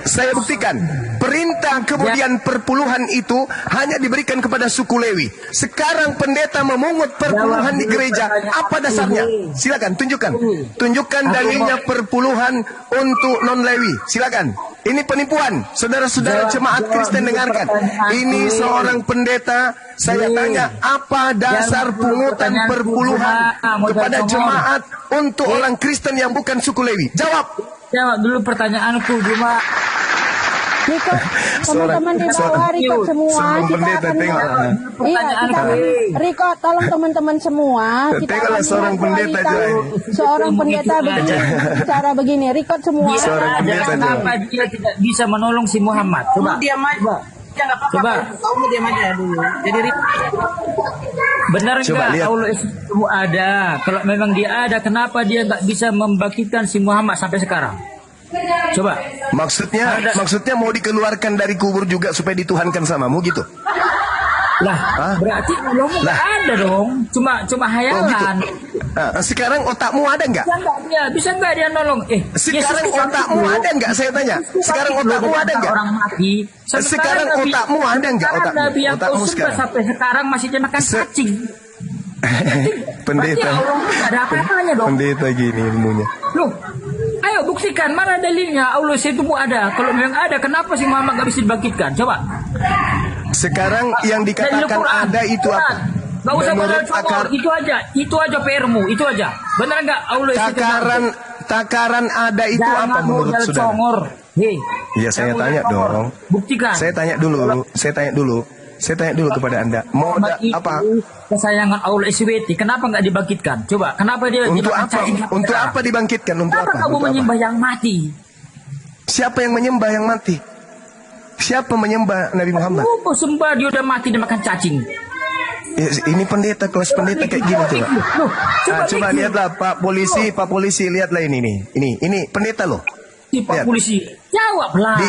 Saya buktikan. Perintah kemudian perpuluhan itu hanya diberikan kepada suku Lewi. Sekarang pendeta memungut perpuluhan di gereja. Apa dasarnya? Silakan tunjukkan. Tunjukkan dalilnya perpuluhan untuk non Lewi. Silakan. Ini penipuan. Saudara-saudara jemaat Kristen dengarkan. Ini seorang pendeta. Saya tanya, apa dasar pungutan perpuluhan kepada jemaat untuk orang Kristen yang bukan suku Lewi? Jawab. Jawab dulu pertanyaanku, Juma. Riko, teman-teman di bawah, Riko semua, kita akan Riko, tolong teman-teman semua, kita akan seorang pendeta begini, cara begini, Riko semua. Kenapa dia tidak bisa menolong si Muhammad? Coba. Diam aja. Ya nggak apa-apa. Coba. Kamu diam aja dulu. Jadi Benar nggak Allah itu ada? Kalau memang dia ada, kenapa dia nggak bisa membangkitkan si Muhammad sampai sekarang? Coba. Maksudnya mau dikeluarkan dari kubur juga supaya dituhankan samamu gitu? Lah, berarti ulangmu nggak ada dong. Cuma hayalan. Sekarang otakmu ada nggak? Bisa nggak dia nolong? Sekarang otakmu ada nggak? Saya tanya. Sekarang otakmu ada nggak? Orang mati. Sekarang otakmu ada nggak? Nabi yang kau sembah sampai sekarang masih dia makan cacing. Pendeta. Ada apa-apanya dong. Pendeta gini ilmunya. Loh, ayo buktikan mana dalilnya Allah itu ada. Kalau memang ada, kenapa si Muhammad nggak bisa dibangkitkan? Coba. Sekarang yang dikatakan ada itu apa? Gak usah akar itu aja PR-mu, itu aja. Benar nggak Allah takaran ada itu apa menurut saudara? Iya, saya tanya dong. Buktikan. Saya tanya dulu kepada Anda. Mau apa? Kesayangan Allah SWT, kenapa nggak dibangkitkan? Coba, kenapa dia untuk apa? Untuk apa dibangkitkan? Untuk apa? Kamu menyembah yang mati? Siapa yang menyembah yang mati? Siapa menyembah Nabi Muhammad? Oh, sembah dia udah mati, dia makan cacing. Ya, ini pendeta, kelas pendeta kayak gini coba. Coba lihatlah Pak polisi lihatlah ini pendeta loh. Pak polisi, jawablah.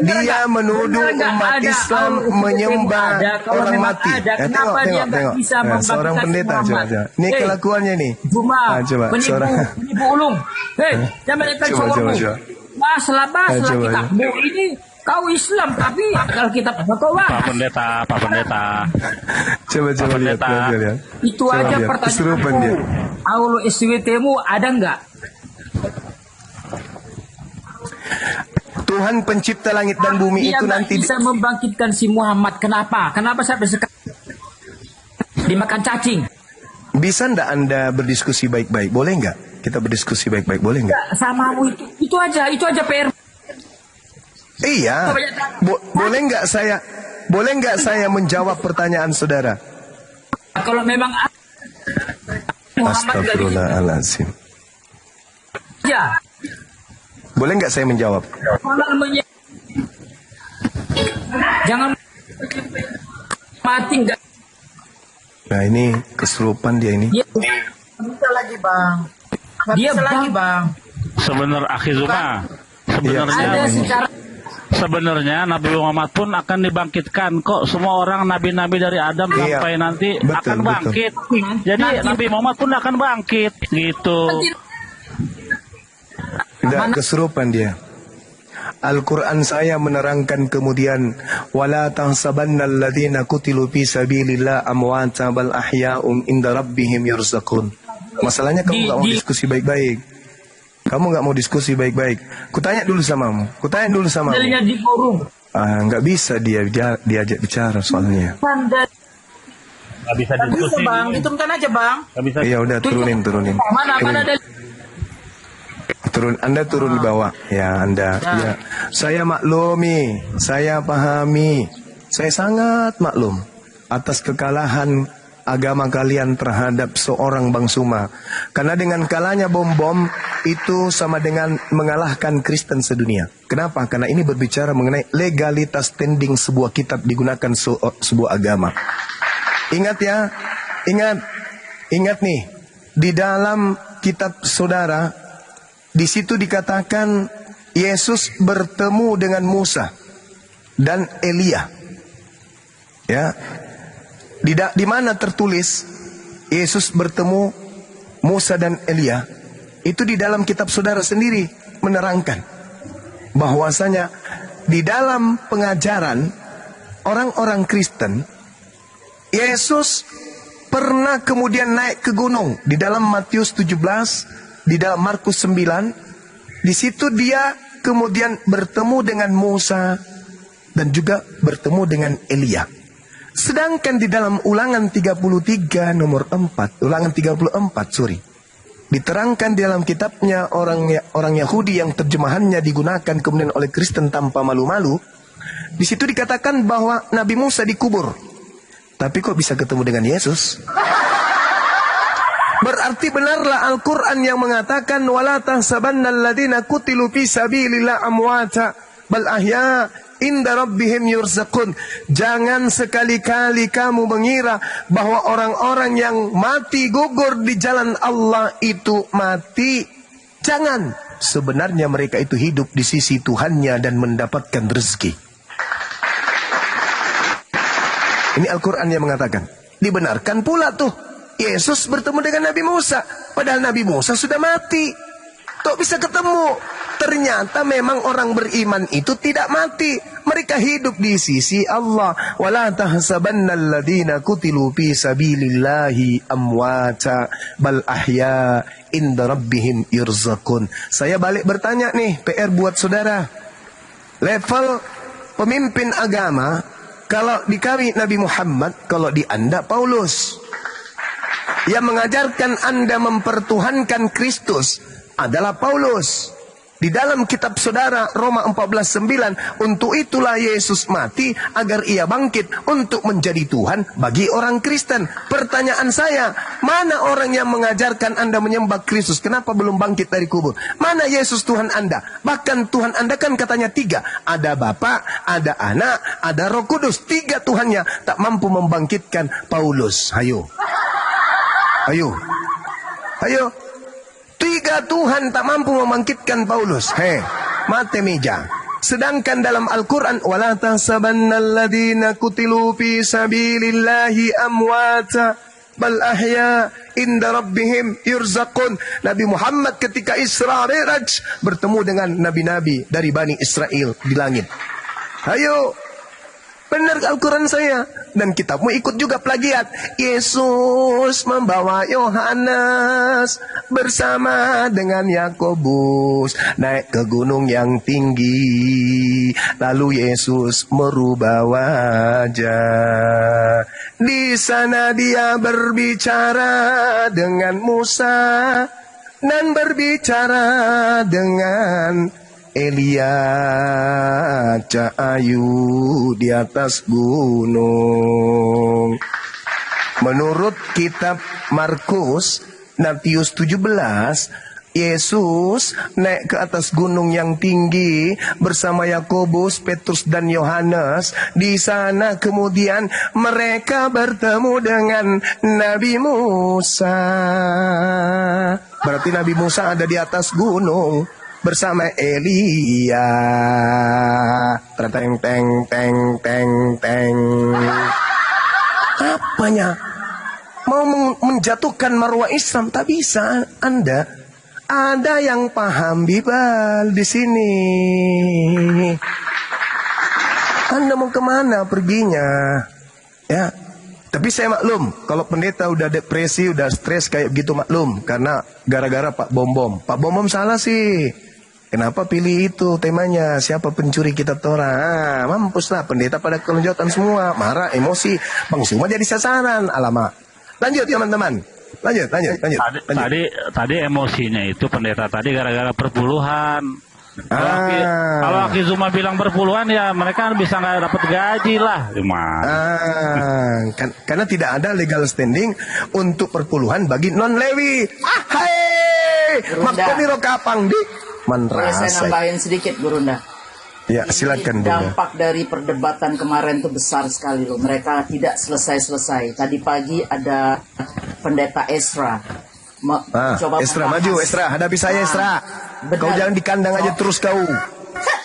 Dia menuduh umat Islam menyembah orang mati. Kenapa dia nggak bisa membangkitkan seorang pendeta coba. Ini kelakuannya nih. Coba penipu ulung. Jangan mereka coba. Masalah kitabmu ini. Kau Islam tapi kalau kita kau Pak Pendeta. Coba lihat. Itu aja pertanyaanku. Allah SWT-mu ada nggak? Tuhan pencipta langit dan bumi dia itu nanti bisa membangkitkan si Muhammad. Kenapa sampai sekarang dimakan cacing? Bisa ndak Anda berdiskusi baik-baik? Boleh nggak? Kita berdiskusi baik-baik, boleh nggak? Samamu itu aja PR. Iya, boleh nggak saya menjawab pertanyaan saudara? Kalau memang Astagfirullahaladzim. Ya. Boleh nggak saya menjawab? Jangan mati nggak. Nah ini kesurupan dia ini. Bisa lagi bang. Bisa lagi bang. Sebenarnya Nabi Muhammad pun akan dibangkitkan kok. Semua orang nabi-nabi dari Adam sampai nanti akan bangkit. Jadi Nabi Muhammad pun akan bangkit gitu. Tidak kesurupan dia. Al-Quran saya menerangkan kemudian wala tahsabanna alladziina qutilu fi sabilillah amwata bal ahya'un inda rabbihim yarzaqun. Masalahnya kamu nggak mau diskusi baik-baik. Kamu nggak mau diskusi baik-baik. Kutanya dulu samamu. Dalilnya di forum. Nggak bisa diajak bicara soalnya. Nggak bisa diskusi. Bang, diturunkan aja bang. Iya udah turunin. Mana dalil? Anda turun di bawah. Ya, Anda. Ya. Saya maklumi, saya pahami. Saya sangat maklum atas kekalahan agama kalian terhadap seorang Bang Suma. Karena dengan kalahnya bom-bom itu sama dengan mengalahkan Kristen sedunia. Kenapa? Karena ini berbicara mengenai legalitas standing sebuah kitab digunakan sebuah agama. Ingat ya, ingat nih, di dalam kitab saudara, di situ dikatakan Yesus bertemu dengan Musa dan Elia. Ya. Di mana tertulis Yesus bertemu Musa dan Elia, itu di dalam kitab saudara sendiri menerangkan bahwasanya di dalam pengajaran orang-orang Kristen, Yesus pernah kemudian naik ke gunung di dalam Matius 17, di dalam Markus 9. Di situ dia kemudian bertemu dengan Musa dan juga bertemu dengan Elia. Sedangkan di dalam Ulangan 34 nomor 4, Ulangan 34, diterangkan di dalam kitabnya orang Yahudi yang terjemahannya digunakan kemudian oleh Kristen tanpa malu-malu. Di situ dikatakan bahwa Nabi Musa dikubur. Tapi kok bisa ketemu dengan Yesus? Berarti benarlah Al-Quran yang mengatakan wala tahsabanna alladziina qutilu fi sabilillah amwata bal ahya inda rabbihim yurzaqun. Jangan sekali-kali kamu mengira bahwa orang-orang yang mati gugur di jalan Allah itu mati. Jangan. Sebenarnya mereka itu hidup di sisi Tuhannya dan mendapatkan rezeki. Ini Al-Quran yang mengatakan. Dibenarkan pula tuh Yesus bertemu dengan Nabi Musa. Padahal Nabi Musa sudah mati. Kok bisa ketemu? Ternyata memang orang beriman itu tidak mati. Mereka hidup di sisi Allah. Wala tahsabanna alladziina qutilu fi sabilillahi amwata bal ahya inda rabbihim yurzaqun. Saya balik bertanya nih, PR buat saudara. Level pemimpin agama, kalau di kami Nabi Muhammad, kalau di Anda Paulus. Yang mengajarkan Anda mempertuhankan Kristus adalah Paulus. Di dalam kitab saudara Roma 14:9, untuk itulah Yesus mati agar ia bangkit untuk menjadi Tuhan bagi orang Kristen. Pertanyaan saya, mana orang yang mengajarkan Anda menyembah Kristus? Kenapa belum bangkit dari kubur? Mana Yesus Tuhan Anda? Bahkan Tuhan Anda kan katanya 3. Ada Bapa, ada Anak, ada Roh Kudus. 3 Tuhannya tak mampu membangkitkan Paulus. Ayo. 3 Tuhan tak mampu membangkitkan Paulus. Mate meja. Sedangkan dalam Al-Quran, wala tahsabanna alladziina qutilu fi sabilillahi amwata bal ahya inda rabbihim yurzaqun. Nabi Muhammad ketika Isra Mi'raj bertemu dengan nabi-nabi dari Bani Israel di langit. Ayo, benar Al-Quran saya. Dan kitabmu ikut juga plagiat. Yesus membawa Yohanes bersama dengan Yakobus naik ke gunung yang tinggi. Lalu Yesus merubah wajah. Di sana dia berbicara dengan Musa dan berbicara dengan Elia Cahayu di atas gunung. Menurut kitab Markus, Matius 17, Yesus naik ke atas gunung yang tinggi bersama Yakobus, Petrus dan Yohanes. Di sana kemudian mereka bertemu dengan Nabi Musa. Berarti Nabi Musa ada di atas gunung bersama Elia. Teng teng teng teng teng. Apanya? Mau menjatuhkan marwah Islam tak bisa Anda. Ada yang paham Bibal di sini. Anda mau kemana perginya? Ya. Tapi saya maklum, kalau pendeta udah depresi, udah stres kayak begitu maklum. Karena gara-gara Pak Bom-Bom. Pak Bom-Bom salah sih. Kenapa pilih itu temanya? Siapa pencuri kitab Torah? Mampuslah pendeta pada kelonjotan semua. Marah, emosi. Bang Suma jadi sasaran. Alamak. Lanjut teman-teman. Tadi emosinya itu pendeta tadi gara-gara perpuluhan. Kalau Aki Zuma bilang perpuluhan ya mereka bisa nggak dapat gaji lah. Karena tidak ada legal standing untuk perpuluhan bagi non Lewi. Hai, makomiro kapang di Boleh saya nambahin sedikit, Gurunda? Ya, silakan, Bunda. Dampak dari perdebatan kemarin itu besar sekali loh. Mereka tidak selesai-selesai. Tadi pagi ada pendeta Esra. Esra maju, Esra, hadapi saya, Esra. Kau jangan di kandang aja terus kau.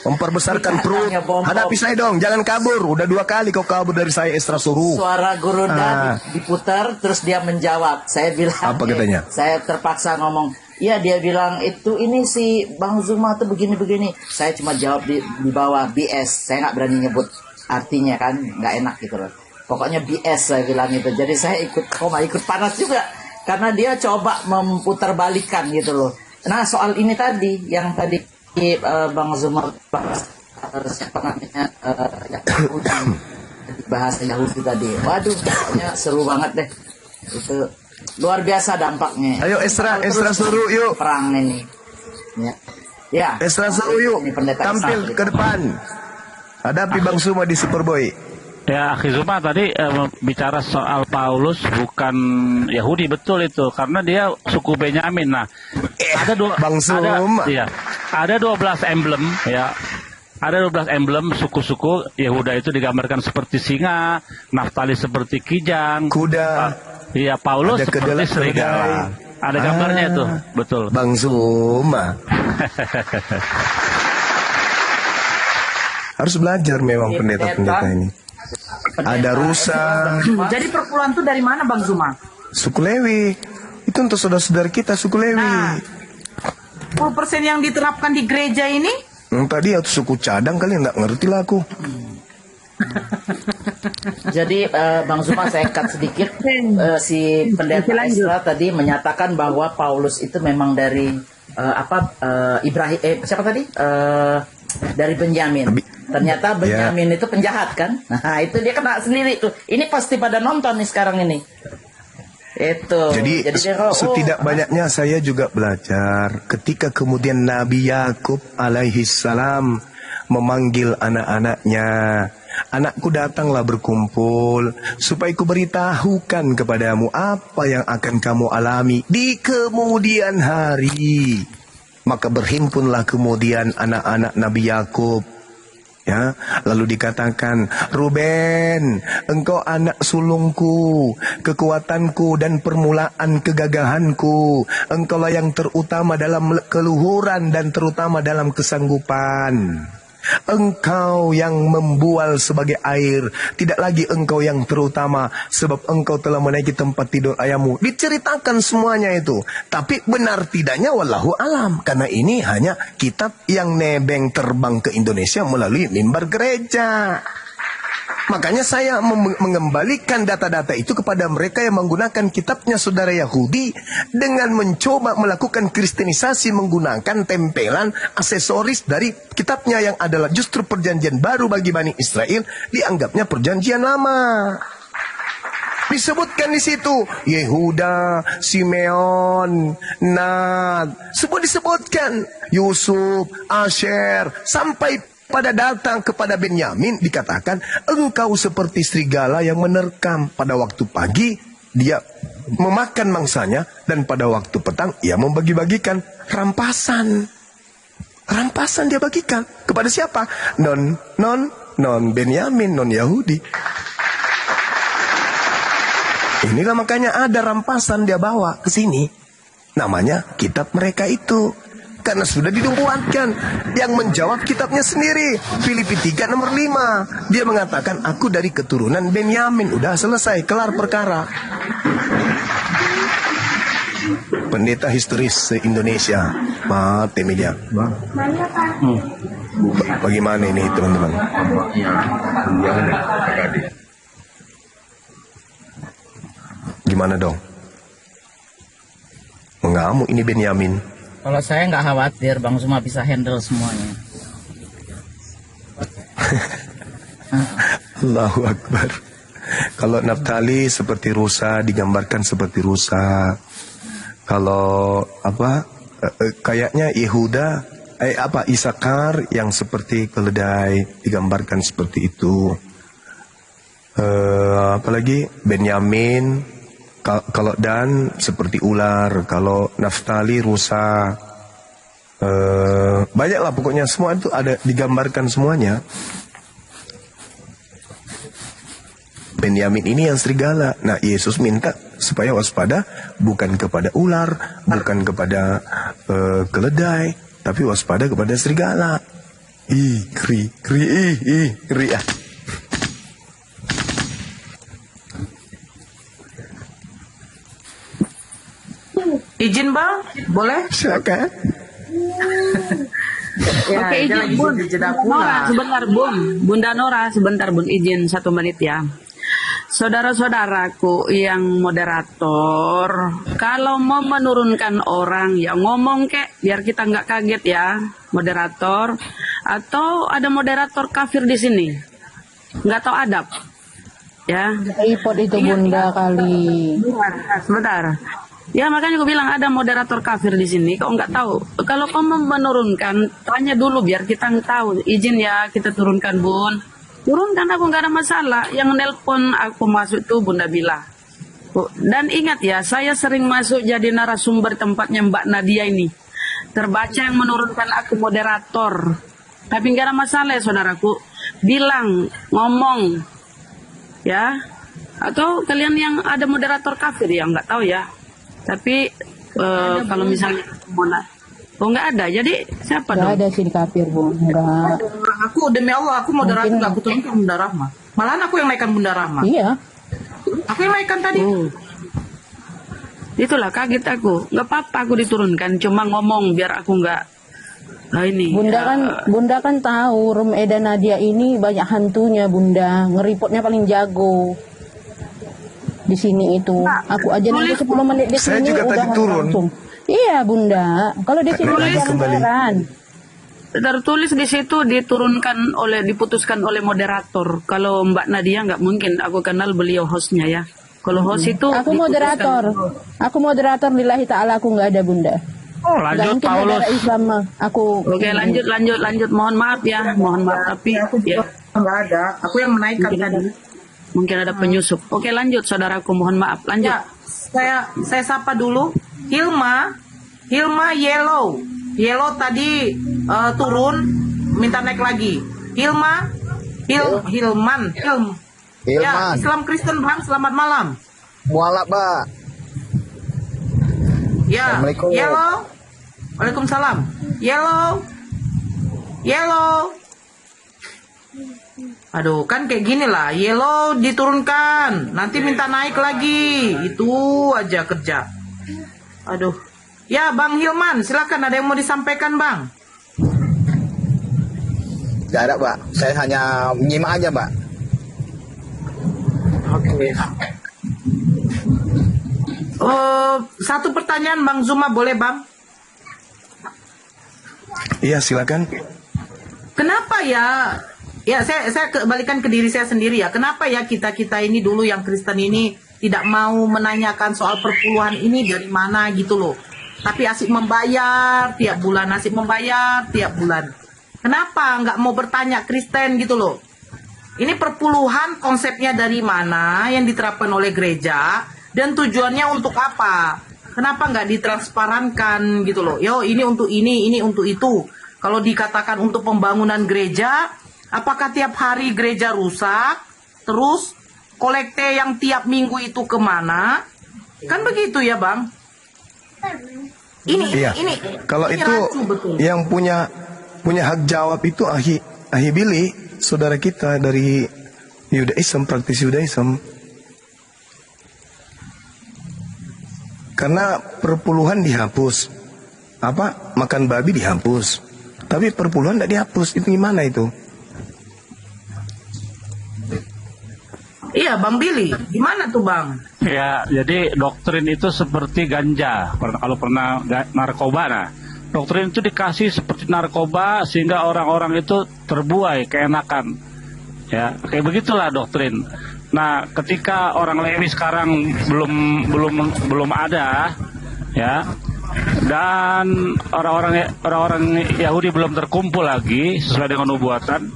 Memperbesarkan perut. Hadapi saya dong, jangan kabur. Udah 2 kali kau kabur dari saya, Esra suruh. Suara Gurunda diputar, terus dia menjawab. Saya bilang, apa katanya? Saya terpaksa ngomong, iya, dia bilang ini si Bang Zuma tuh begini-begini. Saya cuma jawab di bawah BS. Saya nggak berani nyebut artinya kan, nggak enak gitu loh. Pokoknya BS saya bilang itu. Jadi saya ikut panas juga karena dia coba memutarbalikkan gitu loh. Nah soal ini tadi yang tadi Bang Zuma siapa namanya bahasa Yahudi tadi. Waduh, pokoknya seru banget deh itu. Luar biasa dampaknya. Ayo Esra suruh yuk. Perang ini. Ya. Esra suruh yuk. Tampil ke depan. Hadapi Bang Zuma di Superboy. Ya, Aki Zuma tadi bicara soal Paulus bukan Yahudi, betul itu, karena dia suku Benyamin. Nah, ada Bang Zuma. Ada 12 emblem ya. Ada 12 emblem suku-suku Yehuda itu digambarkan seperti singa, Naftali seperti kijang, kuda. Iya, Paulus seperti serigala. Ada gambarnya itu, betul. Bang Zuma. Harus belajar memang pendeta-pendeta ini. Ada rusa. Jadi perpuluhan itu dari mana, Bang Zuma? Suku Lewi. Itu untuk saudara-saudara kita suku Lewi. Nah, 10% yang diterapkan di gereja ini? Tadi itu suku cadang kali, nggak ngerti lah aku. Jadi Bang Zuma saya cut sedikit. Si pendeta Esra tadi menyatakan bahwa Paulus itu memang dari Ibrahim. Siapa tadi? Dari Benyamin. Ternyata Benyamin itu penjahat kan? Nah itu dia kena sendiri tuh. Ini pasti pada nonton nih sekarang ini. Itu. Jadi setidak banyaknya saya juga belajar ketika kemudian Nabi Yakub alaihi salam memanggil anak-anaknya. Anakku datanglah berkumpul supaya ku beritahukan kepadamu apa yang akan kamu alami di kemudian hari. Maka berhimpunlah kemudian anak-anak Nabi Yakub. Ya, lalu dikatakan, Ruben, engkau anak sulungku, kekuatanku dan permulaan kegagahanku. Engkaulah yang terutama dalam keluhuran dan terutama dalam kesanggupan. Engkau yang membual sebagai air, tidak lagi engkau yang terutama, sebab engkau telah menaiki tempat tidur ayammu. Diceritakan semuanya itu. Tapi benar tidaknya wallahu alam, karena ini hanya kitab yang nebeng terbang ke Indonesia melalui mimbar gereja. Makanya saya mengembalikan data-data itu kepada mereka yang menggunakan kitabnya saudara Yahudi dengan mencoba melakukan kristenisasi menggunakan tempelan aksesoris dari kitabnya yang adalah justru perjanjian baru bagi Bani Israel, dianggapnya perjanjian lama. Disebutkan di situ Yehuda, Simeon, Nad, semua disebutkan, Yusuf, Asher, sampai pada datang kepada Benyamin dikatakan engkau seperti serigala yang menerkam. Pada waktu pagi dia memakan mangsanya dan pada waktu petang ia membagi-bagikan rampasan. Rampasan dia bagikan kepada siapa? Non Benyamin, non Yahudi. Inilah makanya ada rampasan dia bawa ke sini. Namanya kitab mereka itu. Karena sudah dinubuatkan. Yang menjawab kitabnya sendiri. Filipi 3 nomor 5. Dia mengatakan aku dari keturunan Benyamin. Udah selesai, kelar perkara. Pendeta historis se-Indonesia, Pak Emilia. Bagaimana ini teman-teman? Gimana dong? Mengamuk ini Benyamin. Kalau saya nggak khawatir, Bang Zuma bisa handle semuanya. Allahu Akbar. Kalau Naftali seperti rusa, digambarkan seperti rusa. Kalau kayaknya Yehuda, Isakar yang seperti keledai, digambarkan seperti itu. Apalagi Benyamin, kalau Dan seperti ular, kalau Naftali rusa. Banyaklah pokoknya, semua itu ada digambarkan semuanya. Benyamin ini yang serigala. Nah, Yesus minta supaya waspada bukan kepada ular, bukan kepada keledai, tapi waspada kepada serigala. Keri ah. Izin Bang, boleh? Silakan. Ya, Oke, izin Bun. Nora, sebentar Bun. Bunda Nora, sebentar Bun, izin 1 menit ya. Saudara-saudaraku yang moderator, kalau mau menurunkan orang ya ngomong kek, biar kita nggak kaget ya, moderator. Atau ada moderator kafir di sini, nggak tahu adab, ya. Report itu Bunda kali. Sebentar. Ya makanya aku bilang ada moderator kafir di sini. Kau nggak tahu. Kalau kau mau menurunkan, tanya dulu biar kita tahu. Izin ya kita turunkan Bun. Turunkan, aku nggak ada masalah. Yang nelpon aku masuk tuh Bunda Bila. Dan ingat ya, saya sering masuk jadi narasumber tempatnya Mbak Nadia ini. Terbaca yang menurunkan aku moderator. Tapi nggak ada masalah ya saudaraku. Bilang, ngomong, ya. Atau kalian yang ada moderator kafir ya nggak tahu ya. Tapi kalau misalnya oh nggak ada, jadi siapa dong? Nggak ada sih di kafir Bun, nggak. Aku demi Allah, aku moderator, aku turunkan Bunda Rahma. Malahan aku yang naikkan Bunda Rahma. Iya. Aku yang naikkan tadi. Itulah kaget aku. Nggak apa-apa aku diturunkan, cuma ngomong biar aku nggak. Nah ini. Bunda kan tahu Room Eda Nadia ini banyak hantunya Bunda, ngeripotnya paling jago. Di sini itu, aku aja nanti 10 menit di sini udah turun. langsung. Iya Bunda, kalau di sini jangan heran. Tertulis di situ diputuskan oleh moderator. Kalau Mbak Nadia nggak mungkin, aku kenal beliau hostnya ya. Kalau host itu aku moderator lillahi ta'ala, aku nggak ada Bunda. Oh lanjut Paulus. Islam aku. Oke lanjut. Mohon maaf ya, mohon maaf tapi ya nggak ada. Aku yang menaikkan tadi. Mungkin ada penyusup. Oke lanjut saudaraku, mohon maaf lanjut. Ya, saya sapa dulu. Hilma Yellow tadi turun, minta naik lagi. Hilman. Ya, Islam Kristen Bang, selamat malam. Mualaf, Pak. Ya, Yellow. Waalaikumsalam. Yellow. Aduh, kan kayak gini lah. Yellow diturunkan, nanti minta naik lagi. Itu aja kerja. Aduh. Ya, Bang Hilman, silakan, ada yang mau disampaikan, Bang? Tidak ada, Pak. Saya hanya menyimak aja, Pak. Oke. Satu pertanyaan, Bang Zuma, boleh, Bang? Iya, silakan. Kenapa ya? Ya, saya kembalikan ke diri saya sendiri ya. Kenapa ya kita ini dulu yang Kristen ini tidak mau menanyakan soal perpuluhan ini dari mana gitu loh. Tapi asik membayar tiap bulan, Kenapa nggak mau bertanya Kristen gitu loh? Ini perpuluhan konsepnya dari mana yang diterapkan oleh gereja dan tujuannya untuk apa? Kenapa nggak ditransparankan gitu loh? Yo, ini untuk ini untuk itu. Kalau dikatakan untuk pembangunan gereja, apakah tiap hari gereja rusak? Terus kolekte yang tiap minggu itu kemana? Kan begitu ya, Bang? Ini. Kalau ini itu betul. Yang punya hak jawab itu Ahi Billy, saudara kita dari Yudaism, praktis Yudaism. Karena perpuluhan dihapus, makan babi dihapus, tapi perpuluhan tidak dihapus. Itu gimana itu? Iya, Bang Billy, gimana tuh, Bang? Ya, jadi doktrin itu seperti ganja. Kalau pernah narkoba, nah, doktrin itu dikasih seperti narkoba sehingga orang-orang itu terbuai, keenakan. Ya, kayak begitulah doktrin. Nah, ketika orang Lewi sekarang belum ada, ya, dan orang-orang Yahudi belum terkumpul lagi sesuai dengan nubuatan,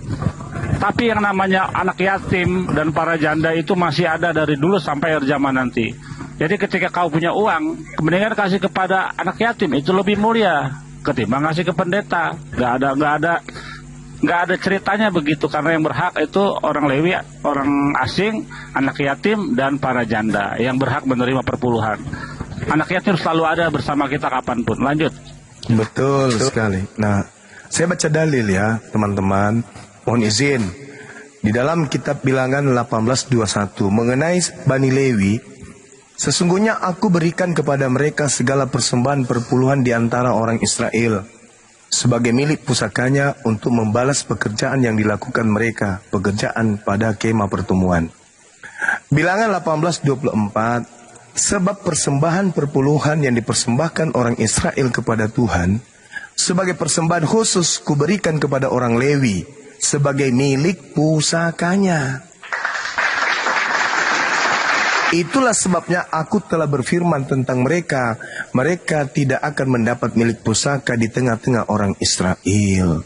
tapi yang namanya anak yatim dan para janda itu masih ada dari dulu sampai akhir zaman nanti. Jadi ketika kau punya uang, mendingan kasih kepada anak yatim, itu lebih mulia ketimbang kasih ke pendeta. Nggak ada ceritanya begitu, karena yang berhak itu orang Lewi, orang asing, anak yatim, dan para janda yang berhak menerima perpuluhan. Anak yatim selalu ada bersama kita kapanpun. Lanjut. Betul sekali. Nah, saya baca dalil ya teman-teman. Mohon izin. Di dalam kitab Bilangan 18:21 mengenai Bani Lewi, sesungguhnya aku berikan kepada mereka segala persembahan perpuluhan di antara orang Israel sebagai milik pusakanya untuk membalas pekerjaan yang dilakukan mereka, pekerjaan pada kemah pertemuan. Bilangan 18:24, sebab persembahan perpuluhan yang dipersembahkan orang Israel kepada Tuhan sebagai persembahan khusus kuberikan kepada orang Lewi sebagai milik pusakanya. Itulah sebabnya aku telah berfirman tentang mereka. Mereka tidak akan mendapat milik pusaka di tengah-tengah orang Israel.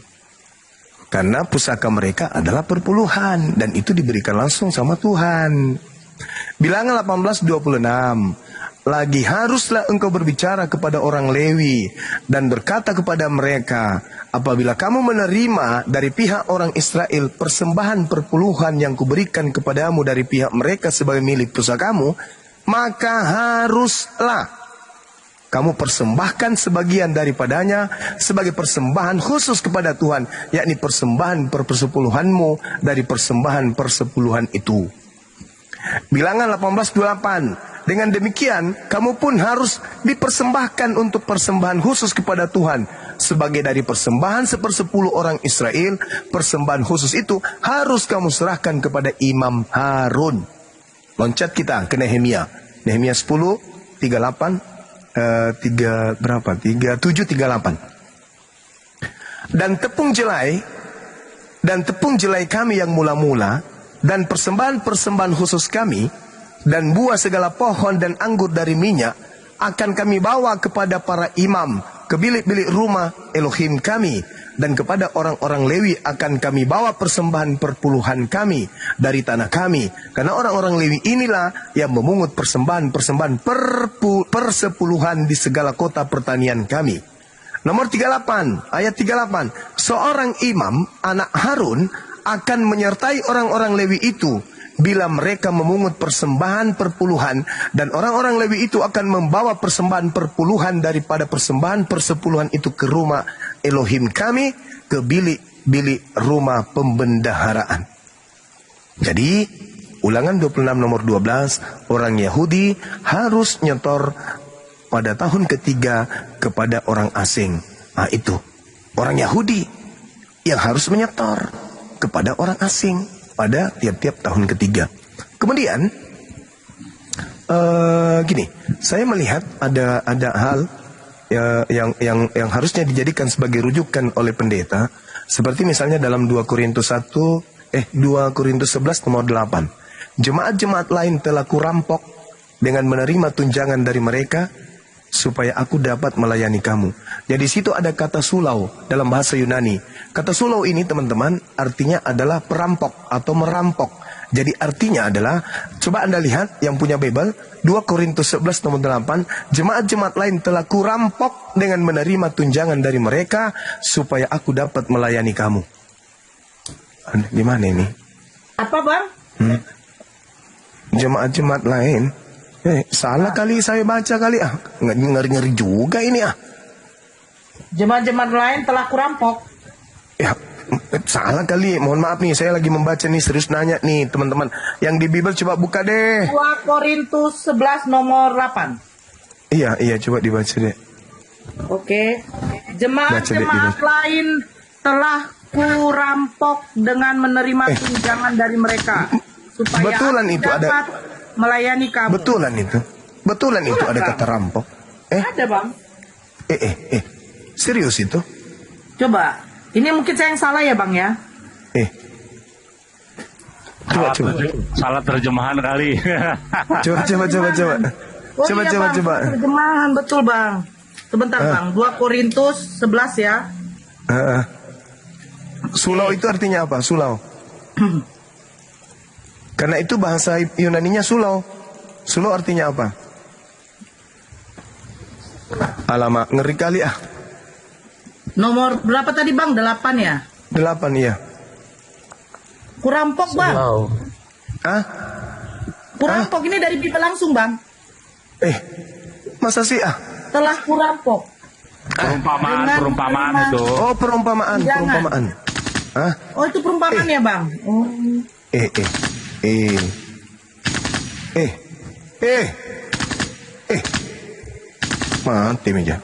Karena pusaka mereka adalah perpuluhan. Dan itu diberikan langsung sama Tuhan. Bilangan 18:26. Lagi haruslah engkau berbicara kepada orang Lewi dan berkata kepada mereka, apabila kamu menerima dari pihak orang Israel persembahan perpuluhan yang kuberikan kepadamu dari pihak mereka sebagai milik pusakamu, maka haruslah kamu persembahkan sebagian daripadanya sebagai persembahan khusus kepada Tuhan, yakni persembahan persepuluhanmu dari persembahan persepuluhan itu. Bilangan 18:28. Dengan demikian, kamu pun harus dipersembahkan untuk persembahan khusus kepada Tuhan. Sebagai dari persembahan 1/10 orang Israel, persembahan khusus itu harus kamu serahkan kepada Imam Harun. Loncat kita ke Nehemia. Nehemia 10, 38, 37-38. Dan tepung jelai kami yang mula-mula, dan persembahan-persembahan khusus kami, dan buah segala pohon dan anggur dari minyak akan kami bawa kepada para imam ke bilik-bilik rumah Elohim kami, dan kepada orang-orang Lewi akan kami bawa persembahan perpuluhan kami dari tanah kami, karena orang-orang Lewi inilah yang memungut persembahan persepuluhan di segala kota pertanian kami. Nomor 38, ayat 38. Seorang imam, anak Harun, akan menyertai orang-orang Lewi itu bila mereka memungut persembahan perpuluhan, dan orang-orang Lewi itu akan membawa persembahan perpuluhan daripada persembahan persepuluhan itu ke rumah Elohim kami, ke bilik-bilik rumah pembendaharaan. Jadi, Ulangan 26 nomor 12, orang Yahudi harus nyetor pada tahun ketiga kepada orang asing. Nah itu, orang Yahudi yang harus menyetor kepada orang asing pada tiap-tiap tahun ketiga. Kemudian gini, saya melihat ada hal yang harusnya dijadikan sebagai rujukan oleh pendeta, seperti misalnya dalam 2 Korintus 11 nomor 8. Jemaat-jemaat lain telah kurampok dengan menerima tunjangan dari mereka supaya aku dapat melayani kamu. Jadi situ ada kata sulau dalam bahasa Yunani. Kata sulau ini teman-teman artinya adalah perampok atau merampok. Jadi artinya adalah, coba Anda lihat yang punya Bible, 2 Korintus 11 nomor 8, jemaat-jemaat lain telah kurampok dengan menerima tunjangan dari mereka supaya aku dapat melayani kamu. Gimana ini? Apa bang? Jemaat-jemaat lain, salah kali saya baca kali ngeri-ngeri juga ini Jemaat-jemaat lain telah kurampok. Ya, salah kali, mohon maaf nih, saya lagi membaca nih, serius nanya nih teman-teman. Yang di Bible coba buka deh. 2 Korintus 11 nomor 8. Iya, coba dibaca deh. Oke. Jemaat-jemaat lain telah kurampok dengan menerima tunjangan dari mereka supaya betulan aku itu dapat ada melayani kamu. Betulan itu ada kata rampok. Ada bang. Serius itu? Coba, ini mungkin saya yang salah ya bang ya. Salah terjemahan kali. Coba. Oh iya, Bang, terjemahan betul Bang. Sebentar Bang, 2 Korintus 11 ya. Sulau itu artinya apa? Sulau. Karena itu bahasa Yunaninya sulau. Sulau artinya apa? Alamak, ngeri kali ah. Nomor berapa tadi Bang? 8 ya? 8 iya. Kurampok Bang. Hah? Kurampok ini dari Bibel langsung Bang. Masa sih ah? Telah kurampok. Perumpamaan itu. Oh, perumpamaan. Hah? Oh, itu perumpamaan ya Bang? Oh. Mati meja.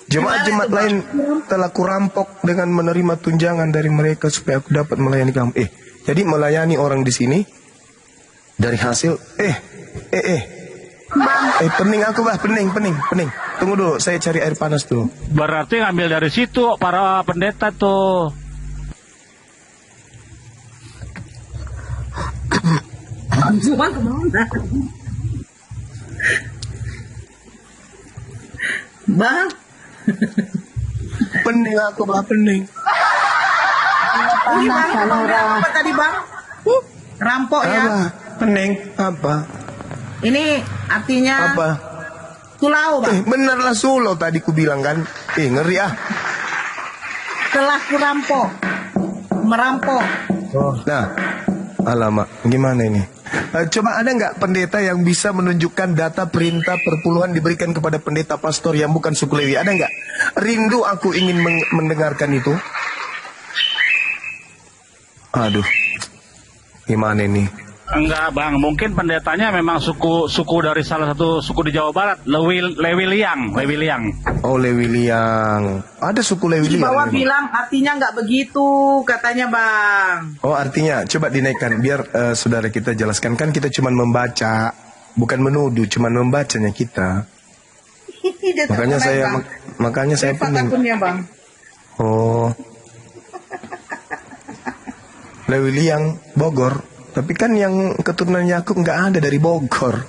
Jemaat-jemaat lain telah kurampok dengan menerima tunjangan dari mereka supaya aku dapat melayani kamu. Jadi melayani orang di sini dari hasil pening aku bah, pening. Tunggu dulu, saya cari air panas dulu. Berarti ngambil dari situ para pendeta tuh. Cuma kemana? Bang, pening aku bah, pening. Ini Bang, apa tadi Bang? Rampok ya? Apa? Pening apa? Ini artinya Apa? Sulau Bang. Benerlah sulau tadi ku bilang kan. Ngeri ah. Telah kurampok, merampok. Nah, alamak, gimana ini? Coba ada nggak pendeta yang bisa menunjukkan data perintah perpuluhan diberikan kepada pendeta pastor yang bukan suku Lewi? Ada nggak? Rindu aku ingin mendengarkan itu. Aduh, gimana ini? Enggak Bang, mungkin pendetanya memang suku dari salah satu suku di Jawa Barat, Lewi Liang. Oh, Lewi Liang. Ada suku Lewi Di Liang. bawah bilang artinya nggak begitu katanya Bang. Oh, artinya coba dinaikkan biar saudara kita jelaskan, kan kita cuma membaca, bukan menuduh, cuma membacanya kita. Makanya saya pening. Akunnya Bang. Oh. Lewi Liang Bogor. Tapi kan yang keturunan Yakub nggak ada dari Bogor.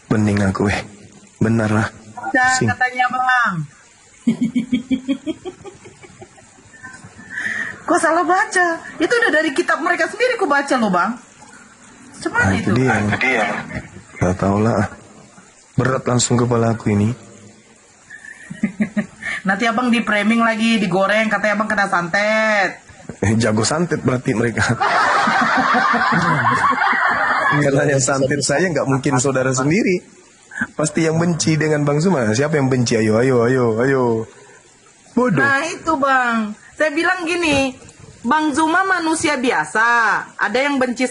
Bening aku benar lah. Katanya Bang. Kok salah baca? Itu udah dari kitab mereka sendiri ku baca loh Bang. Cuman itu. Dia. Gak tau lah. Berat langsung kepala aku ini. Nanti Abang di framing lagi, digoreng, katanya Abang kena santet. Jago santet berarti mereka. Karena yang santet saya nggak mungkin saudara sendiri. Pasti yang benci dengan Bang Zuma. Siapa yang benci? Ayo. Bodoh. Nah itu Bang, saya bilang gini, Bang Zuma manusia biasa, ada yang benci